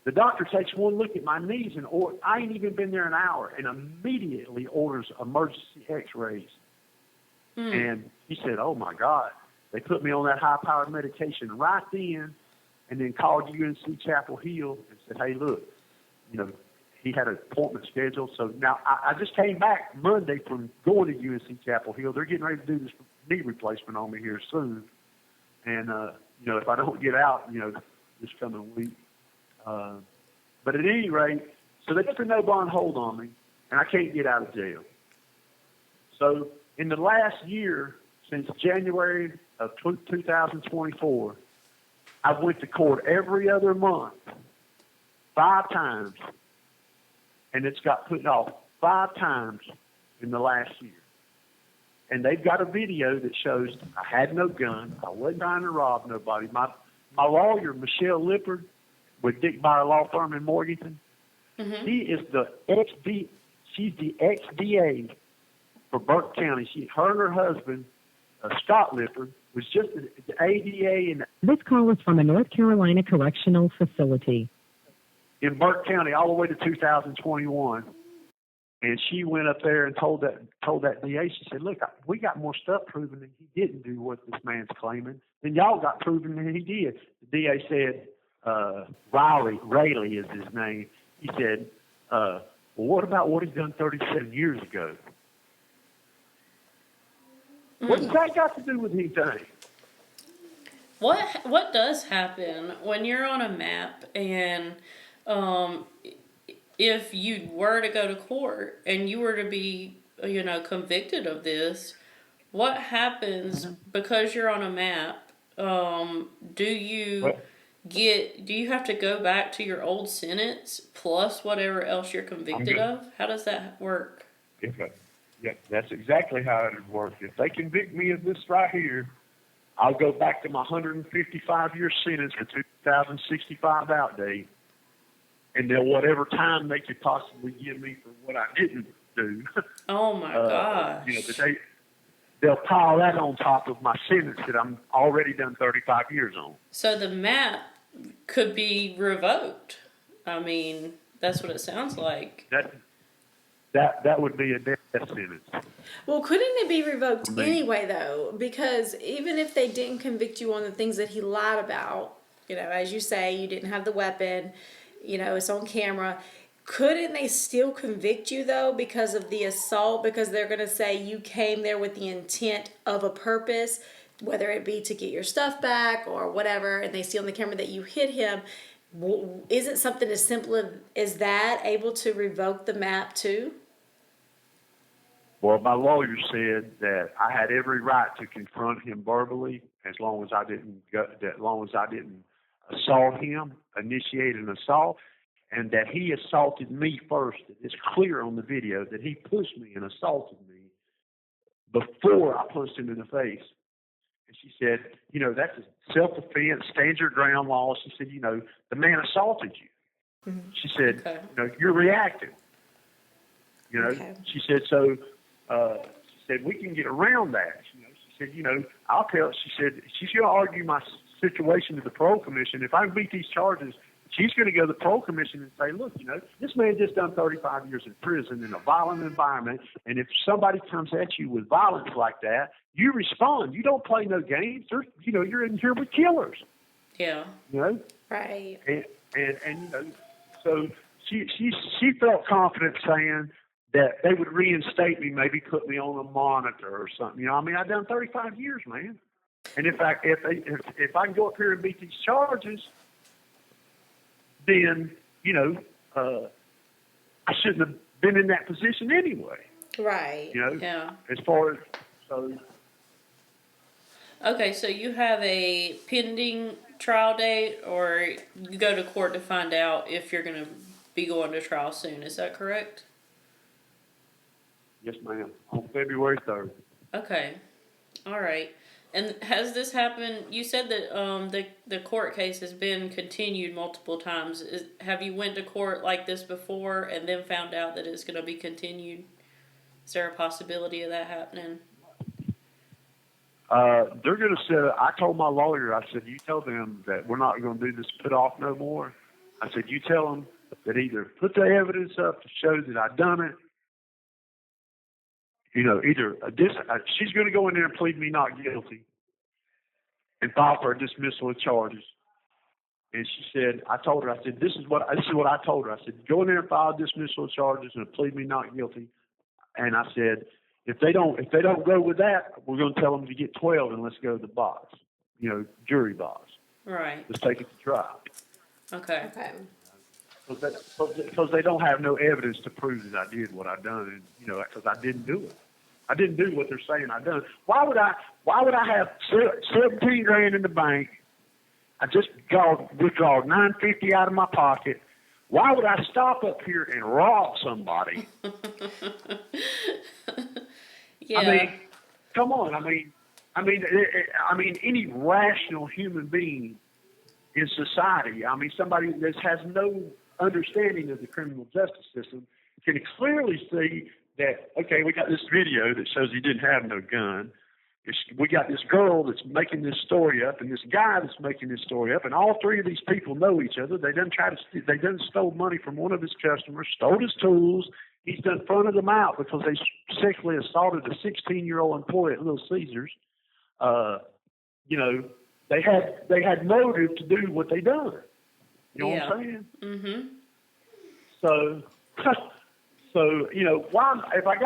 The doctor takes one look at my knees, and I ain't even been there an hour, and immediately orders emergency x-rays. Mm. And he said, oh, my God. They put me on that high-powered medication right then, and then called UNC Chapel Hill and said, hey, look, he had an appointment scheduled. So now I just came back Monday from going to UNC Chapel Hill. They're getting ready to do this knee replacement on me here soon. And, if I don't get out, this coming week. But at any rate, so they put the no bond hold on me, and I can't get out of jail. So in the last year, since January of 2024, I went to court every other month, 5 times, and it's got put off 5 times in the last year. And they've got a video that shows I had no gun, I wasn't trying to rob nobody. My lawyer, Michelle Lippard, with Dick Byer Law Firm in Morganton, mm-hmm. He is the She's the ex-DA for Burke County. Her and her husband, Scott Lippard, was just the ADA This call is from a North Carolina correctional facility. in Burke County all the way to 2021. And she went up there and told that DA, she said, look, we got more stuff proving that he didn't do what this man's claiming than y'all got proven that he did. The DA said, Rayleigh is his name. He said, well, what about what he's done 37 years ago? What's that got to do with anything? What does happen when you're on a map and if you were to go to court and you were to be, convicted of this, what happens because you're on a map? Do you have to go back to your old sentence plus whatever else you're convicted of? How does that work? Yeah, that's exactly how it would work. If they convict me of this right here, I'll go back to my 155-year sentence for 2065 out date, and then whatever time they could possibly give me for what I didn't do. Oh my gosh! They'll pile that on top of my sentence that I'm already done 35 years on. So the map could be revoked. I mean, that's what it sounds like. That would be a death sentence. Well, couldn't it be revoked anyway, though? Because even if they didn't convict you on the things that he lied about, as you say, you didn't have the weapon, it's on camera. Couldn't they still convict you, though, because of the assault? Because they're going to say you came there with the intent of a purpose, whether it be to get your stuff back or whatever, and they see on the camera that you hit him. Isn't something as simple as that able to revoke the map, too? Well, my lawyer said that I had every right to confront him verbally as long as I didn't assault him, initiate an assault, and that he assaulted me first. It's clear on the video that he pushed me and assaulted me before I punched him in the face. And she said, that's a self-defense, stand your ground law. She said, the man assaulted you. Mm-hmm. She said, you're reacting. She said, so she said, we can get around that. She said, I'll tell. She said, she's going to argue my situation to the parole commission. If I beat these charges, she's going to go to the parole commission and say, look, this man just done 35 years in prison in a violent environment. And if somebody comes at you with violence like that, you respond. You don't play no games. You're in here with killers. Yeah. Right. And so she felt confident saying that they would reinstate me, maybe put me on a monitor or something. I've done 35 years, man. And if I can go up here and beat these charges, then I shouldn't have been in that position anyway. Right. Yeah. As far as so. Okay, so you have a pending trial date, or you go to court to find out if you're going to be going to trial soon. Is that correct? Yes, ma'am. On February 3rd. Okay. All right. And has this happened? You said that the court case has been continued multiple times. Have you went to court like this before and then found out that it's going to be continued? Is there a possibility of that happening? They're going to say, I told my lawyer, I said, you tell them that we're not going to do this put off no more. I said, you tell them that either put the evidence up to show that I've done it, she's going to go in there and plead me not guilty and file for a dismissal of charges. And she said, this is what I told her. I said, go in there and file a dismissal of charges and plead me not guilty. And I said, if they don't go with that, we're going to tell them to get 12 and let's go to the box, jury box. Right. Let's take it to trial. Okay. Because they don't have no evidence to prove that I did what I done, and because I didn't do it. I didn't do what they're saying I done. Why would I have $17,000 in the bank? I just withdrawed $950 out of my pocket. Why would I stop up here and rob somebody? Yeah. I mean, come on. I mean, any rational human being in society. Somebody that has no understanding of the criminal justice system can clearly see that, okay, we got this video that shows he didn't have no gun. We got this girl that's making this story up, and this guy that's making this story up, and all three of these people know each other. They done stole money from one of his customers, stole his tools. He's done fronted them out because they sexually assaulted a 16-year-old employee at Little Caesars. You know, they had motive to do what they done. You know what I'm saying? Mm-hmm. So, you know, why? If I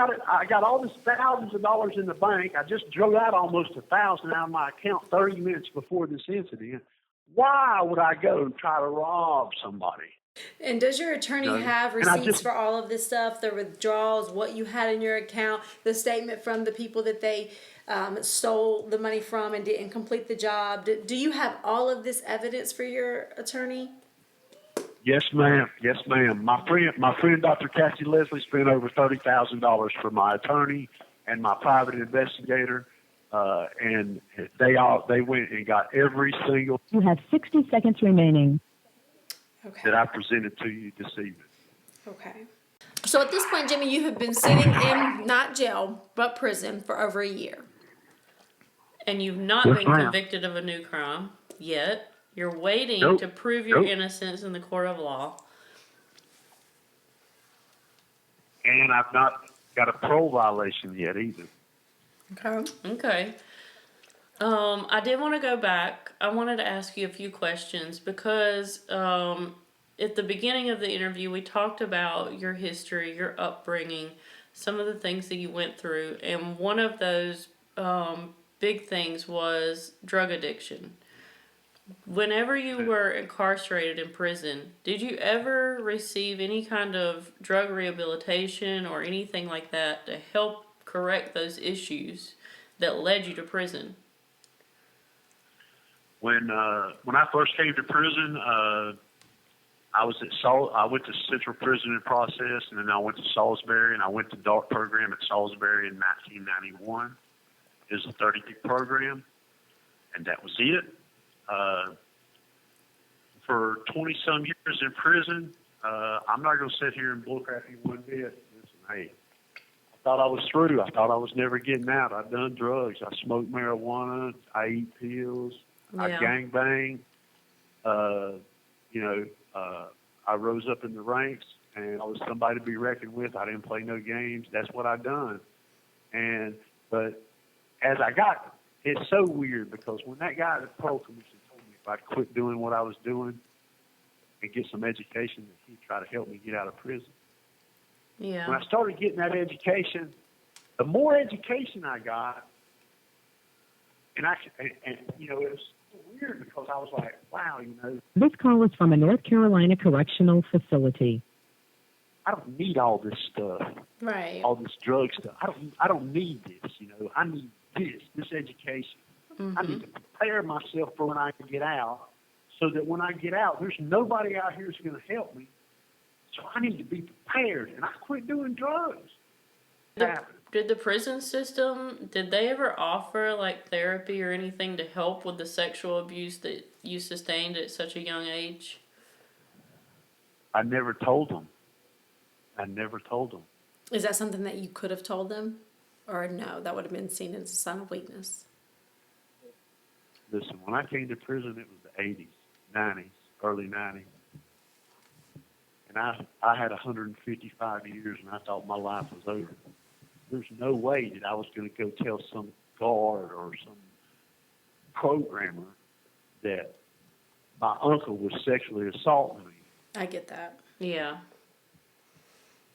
got all this thousands of dollars in the bank. I just drove out almost $1,000 out of my account 30 minutes before this incident. Why would I go and try to rob somebody? And does your attorney have receipts for all of this stuff, the withdrawals, what you had in your account, the statement from the people that they stole the money from and didn't complete the job? Do you have all of this evidence for your attorney? Yes, ma'am. Yes, ma'am. My friend, Dr. Cassie Leslie, spent over $30,000 for my attorney and my private investigator, and they went and got every single. You have 60 seconds remaining. Okay. That I presented to you this evening. Okay. So at this point, Jimmy, you have been sitting in not jail but prison for over a year, and you've not been convicted of a new crime yet. You're waiting to prove your innocence in the court of law. And I've not got a parole violation yet either. Okay. I did want to go back. I wanted to ask you a few questions because at the beginning of the interview, we talked about your history, your upbringing, some of the things that you went through. And one of those big things was drug addiction. Whenever you were incarcerated in prison, did you ever receive any kind of drug rehabilitation or anything like that to help correct those issues that led you to prison? When I first came to prison, I went to Central Prison and Process, and then I went to Salisbury, and I went to DART program at Salisbury in 1991. It was a 30-week program, and that was it. For 20-some years in prison, I'm not going to sit here and bullcrap you one bit. Listen, hey, I thought I was through. I thought I was never getting out. I've done drugs. I smoked marijuana. I eat pills. I gangbang. I rose up in the ranks, and I was somebody to be reckoned with. I didn't play no games. That's what I done. But as I got, it's so weird because when that guy at the parole commission told me if I'd quit doing what I was doing and get some education, that he'd try to help me get out of prison. Yeah. When I started getting that education, the more education I got, and it was weird because I was like, wow, This call is from a North Carolina correctional facility. I don't need all this stuff. Right. All this drug stuff. I don't need this, I need this education. Mm-hmm. I need to prepare myself for when I get out so that when I get out, there's nobody out here who's going to help me. So I need to be prepared, and I quit doing drugs. Did the prison system, did they ever offer like therapy or anything to help with the sexual abuse that you sustained at such a young age? I never told them. Is that something that you could have told them? Or no, that would have been seen as a sign of weakness? Listen, when I came to prison, it was the 80s, 90s, early 90s. And I had 155 years, and I thought my life was over. There's no way that I was going to go tell some guard or some programmer that my uncle was sexually assaulting me. I get that. Yeah.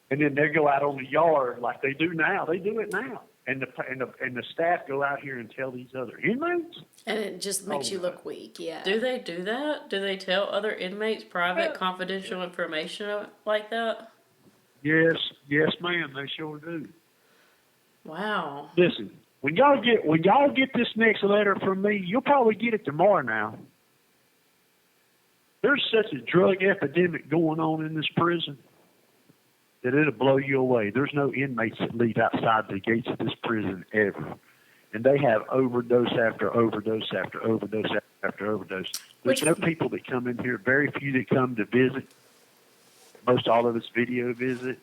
And then they go out on the yard like they do now. They do it now. And the staff go out here and tell these other inmates. And it just makes you look weak, yeah. Do they do that? Do they tell other inmates private, confidential information like that? Yes, ma'am. They sure do. Wow. Listen, when y'all get this next letter from me, you'll probably get it tomorrow now. There's such a drug epidemic going on in this prison that it'll blow you away. There's no inmates that leave outside the gates of this prison ever. And they have overdose after overdose after overdose after overdose. There's no people that come in here, very few that come to visit. Most all of us video visit.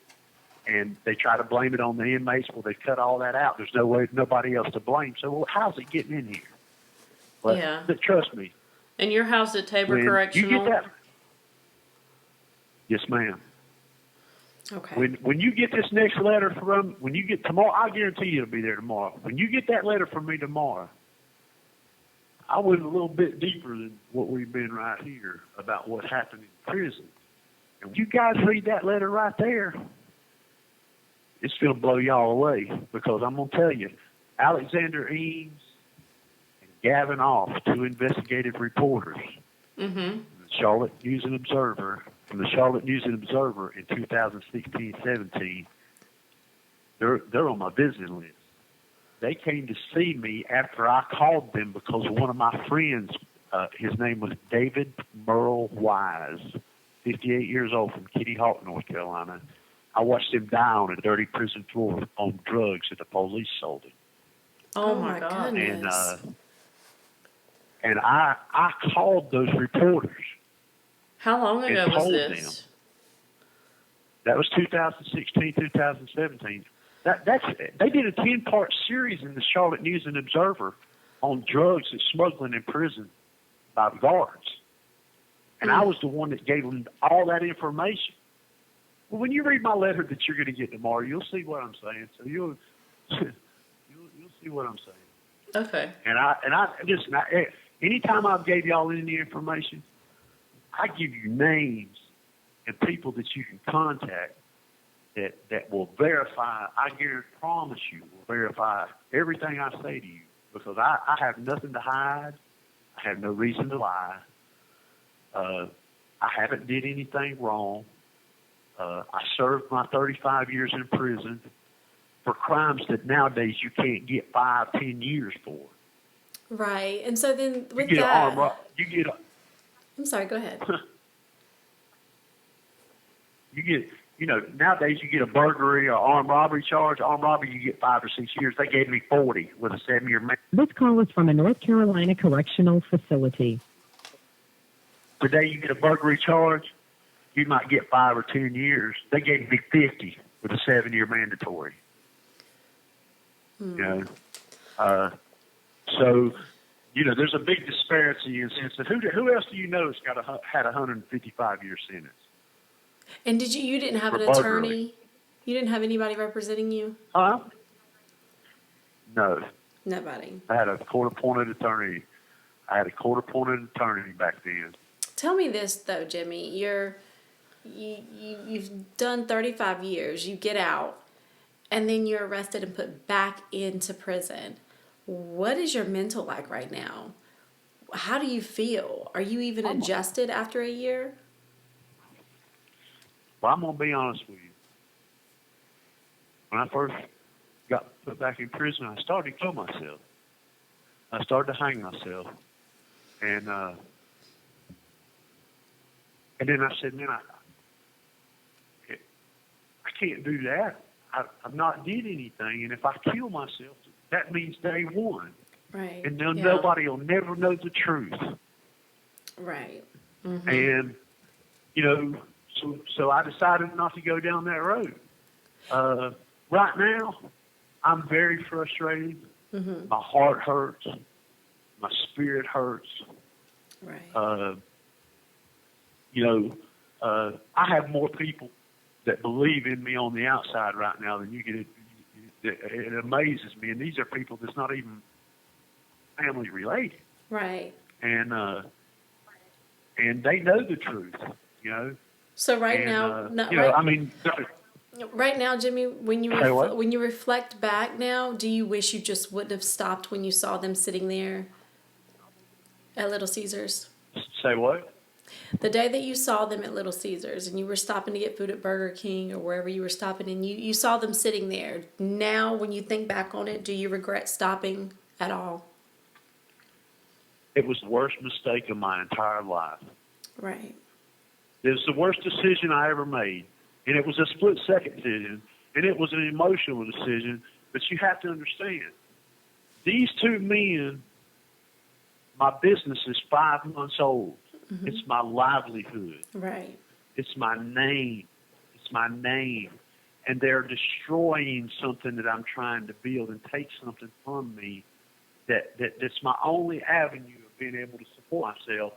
and they try to blame it on the inmates. Well, they cut all that out. There's nobody else to blame. So, well, how's it getting in here? But trust me. And your house at Tabor when Correctional? You get that, yes, ma'am. Okay. When you get this next letter when you get tomorrow, I guarantee you it'll be there tomorrow. When you get that letter from me tomorrow, I went a little bit deeper than what we've been right here about what happened in prison. And when you guys read that letter right there, it's going to blow y'all away, because I'm going to tell you, Alexander Eames and Gavin Off, two investigative reporters, from the Charlotte News and Observer in 2016-17, they're on my visiting list. They came to see me after I called them because one of my friends, his name was David Merle Wise, 58 years old, from Kitty Hawk, North Carolina. I watched him die on a dirty prison floor on drugs that the police sold him. Oh my God! And I called those reporters. How long ago was this? Them, that was 2016, 2017. They did a 10-part series in the Charlotte News and Observer on drugs and smuggling in prison by the guards. And I was the one that gave them all that information. Well, when you read my letter that you're going to get tomorrow, you'll see what I'm saying. So you'll see what I'm saying. Okay. And I listen. Anytime I've gave y'all any information, I give you names and people that you can contact that will verify. I promise you, will verify everything I say to you, because I have nothing to hide. I have no reason to lie. I haven't did anything wrong. I served my 35 years in prison for crimes that nowadays you can't get 5, 10 years for. Right. And so then with I'm sorry, go ahead. Nowadays you get a burglary or armed robbery charge. Armed robbery, you get 5 or 6 years. They gave me 40 with a 7-year maximum. This call is from a North Carolina correctional facility. Today you get a burglary charge, you might get 5 or 10 years. They gave me 50 with a 7-year mandatory. So, there's a big disparity in the sense that who else do you know has had a 155-year sentence? And you didn't have an attorney? You didn't have anybody representing you? Huh? No. Nobody. I had a court-appointed attorney. Back then. Tell me this though, Jimmy. You've done 35 years. You get out, and then you're arrested and put back into prison. What is your mental like right now? How do you feel? Are you even adjusted after a year? Well, I'm going to be honest with you. When I first got put back in prison, I started to kill myself. I started to hang myself. And then I said, man, I can't do that. I've not did anything. And if I kill myself, that means day one. Right. And then nobody will never know the truth. Right. Mm-hmm. And, so I decided not to go down that road. Right now, I'm very frustrated. Mm-hmm. My heart hurts. My spirit hurts. Right. I have more people that believe in me on the outside right now than you get. It amazes me, and these are people that's not even family related. Right. And they know the truth, So right now, right now, Jimmy, when you reflect back now, do you wish you just wouldn't have stopped when you saw them sitting there at Little Caesars? Say what? The day that you saw them at Little Caesars and you were stopping to get food at Burger King or wherever you were stopping, and you saw them sitting there. Now, when you think back on it, do you regret stopping at all? It was the worst mistake of my entire life. Right. It was the worst decision I ever made. And it was a split-second decision. And it was an emotional decision. But you have to understand, these two men, my business is 5 months old. Mm-hmm. It's my livelihood. Right. It's my name. and they're destroying something that I'm trying to build and take something from me that's my only avenue of being able to support myself,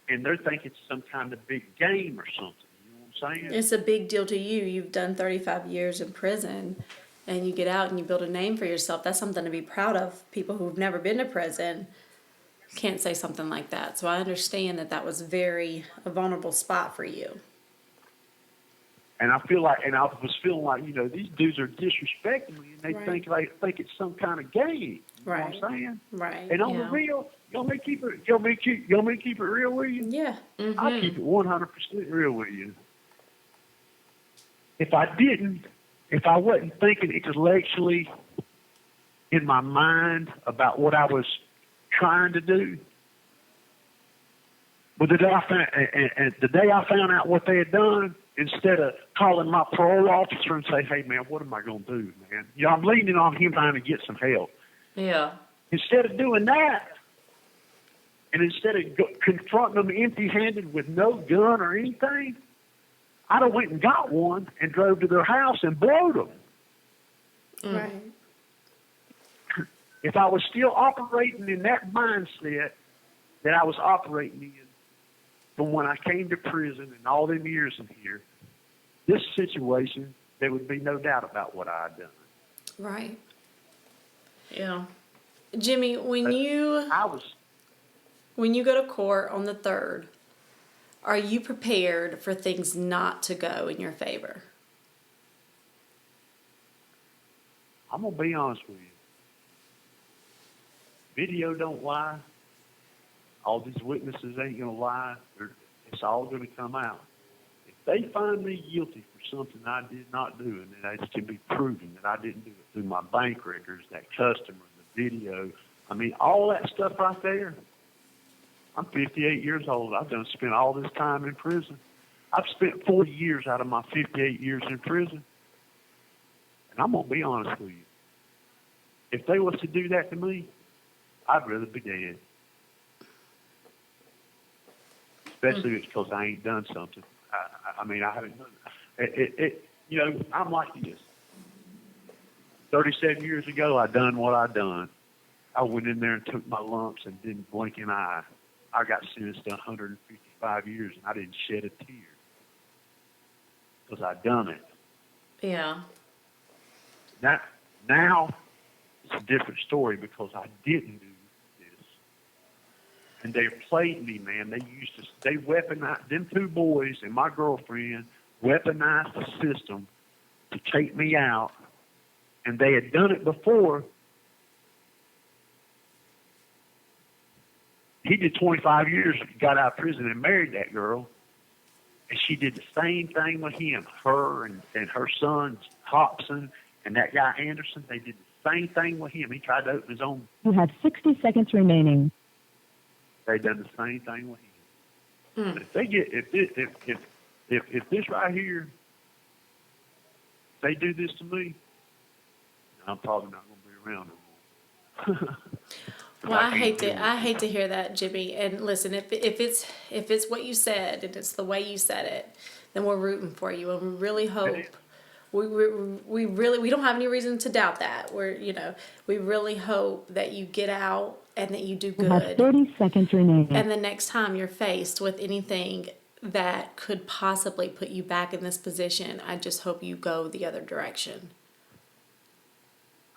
and they're thinking it's some kind of big game or something. You know what I'm saying? It's a big deal to you. You've done 35 years in prison, and you get out and you build a name for yourself. That's something to be proud of. People who've never been to prison can't say something like that. So I understand that was a vulnerable spot for you. And I was feeling like, these dudes are disrespecting me, and they think it's some kind of game. You know what I'm saying? Right. And on the real, you want me to keep it real with you? Yeah. Mm-hmm. I'll keep it 100% real with you. If I wasn't thinking intellectually in my mind about what I was trying to do, but the day I found out what they had done, instead of calling my parole officer and say, "Hey man, what am I gonna do, man?" I'm leaning on him trying to get some help. Yeah. Instead of doing that, and instead of confronting them empty-handed with no gun or anything, I'd have went and got one and drove to their house and blowed them. Right. If I was still operating in that mindset that I was operating in from when I came to prison and all them years in here, this situation, there would be no doubt about what I had done. Right. Yeah. Jimmy, when you go to court on the 3rd, are you prepared for things not to go in your favor? I'm going to be honest with you. Video don't lie. All these witnesses ain't going to lie. It's all going to come out. If they find me guilty for something I did not do, and it can be proven that I didn't do it through my bank records, that customer, the video, all that stuff right there. I'm 58 years old. I've spent all this time in prison. I've spent 40 years out of my 58 years in prison. And I'm going to be honest with you. If they was to do that to me, I'd rather be dead. Especially if it's because I ain't done something. I haven't done it. I'm like this. 37 years ago, I done what I done. I went in there and took my lumps and didn't blink an eye. I got sentenced to 155 years, and I didn't shed a tear because I done it. Yeah. Now, it's a different story because I didn't do this. And they played me, man. They weaponized, them two boys and my girlfriend weaponized the system to take me out. And they had done it before. He did 25 years, got out of prison and married that girl. And she did the same thing with him. Her and her son, Hobson, and that guy Anderson, they did the same thing with him. He tried to open his own. You have 60 seconds remaining. They done the same thing with him. But if they get if this right here, if they do this to me, I'm probably not going to be around no more. Well, I hate to hear that, Jimmy. And listen, if it's what you said and it's the way you said it, then we're rooting for you, and we really hope. We don't have any reason to doubt that. We really hope that you get out and that you do good. You have 30 seconds remaining. And the next time you're faced with anything that could possibly put you back in this position, I just hope you go the other direction.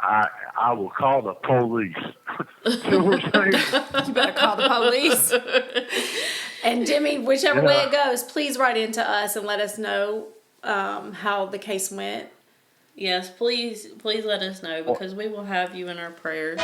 I will call the police. You know what I'm saying? You better call the police. And Jimmy, whichever way it goes, please write into us and let us know how the case went. Yes, please let us know, because we will have you in our prayers.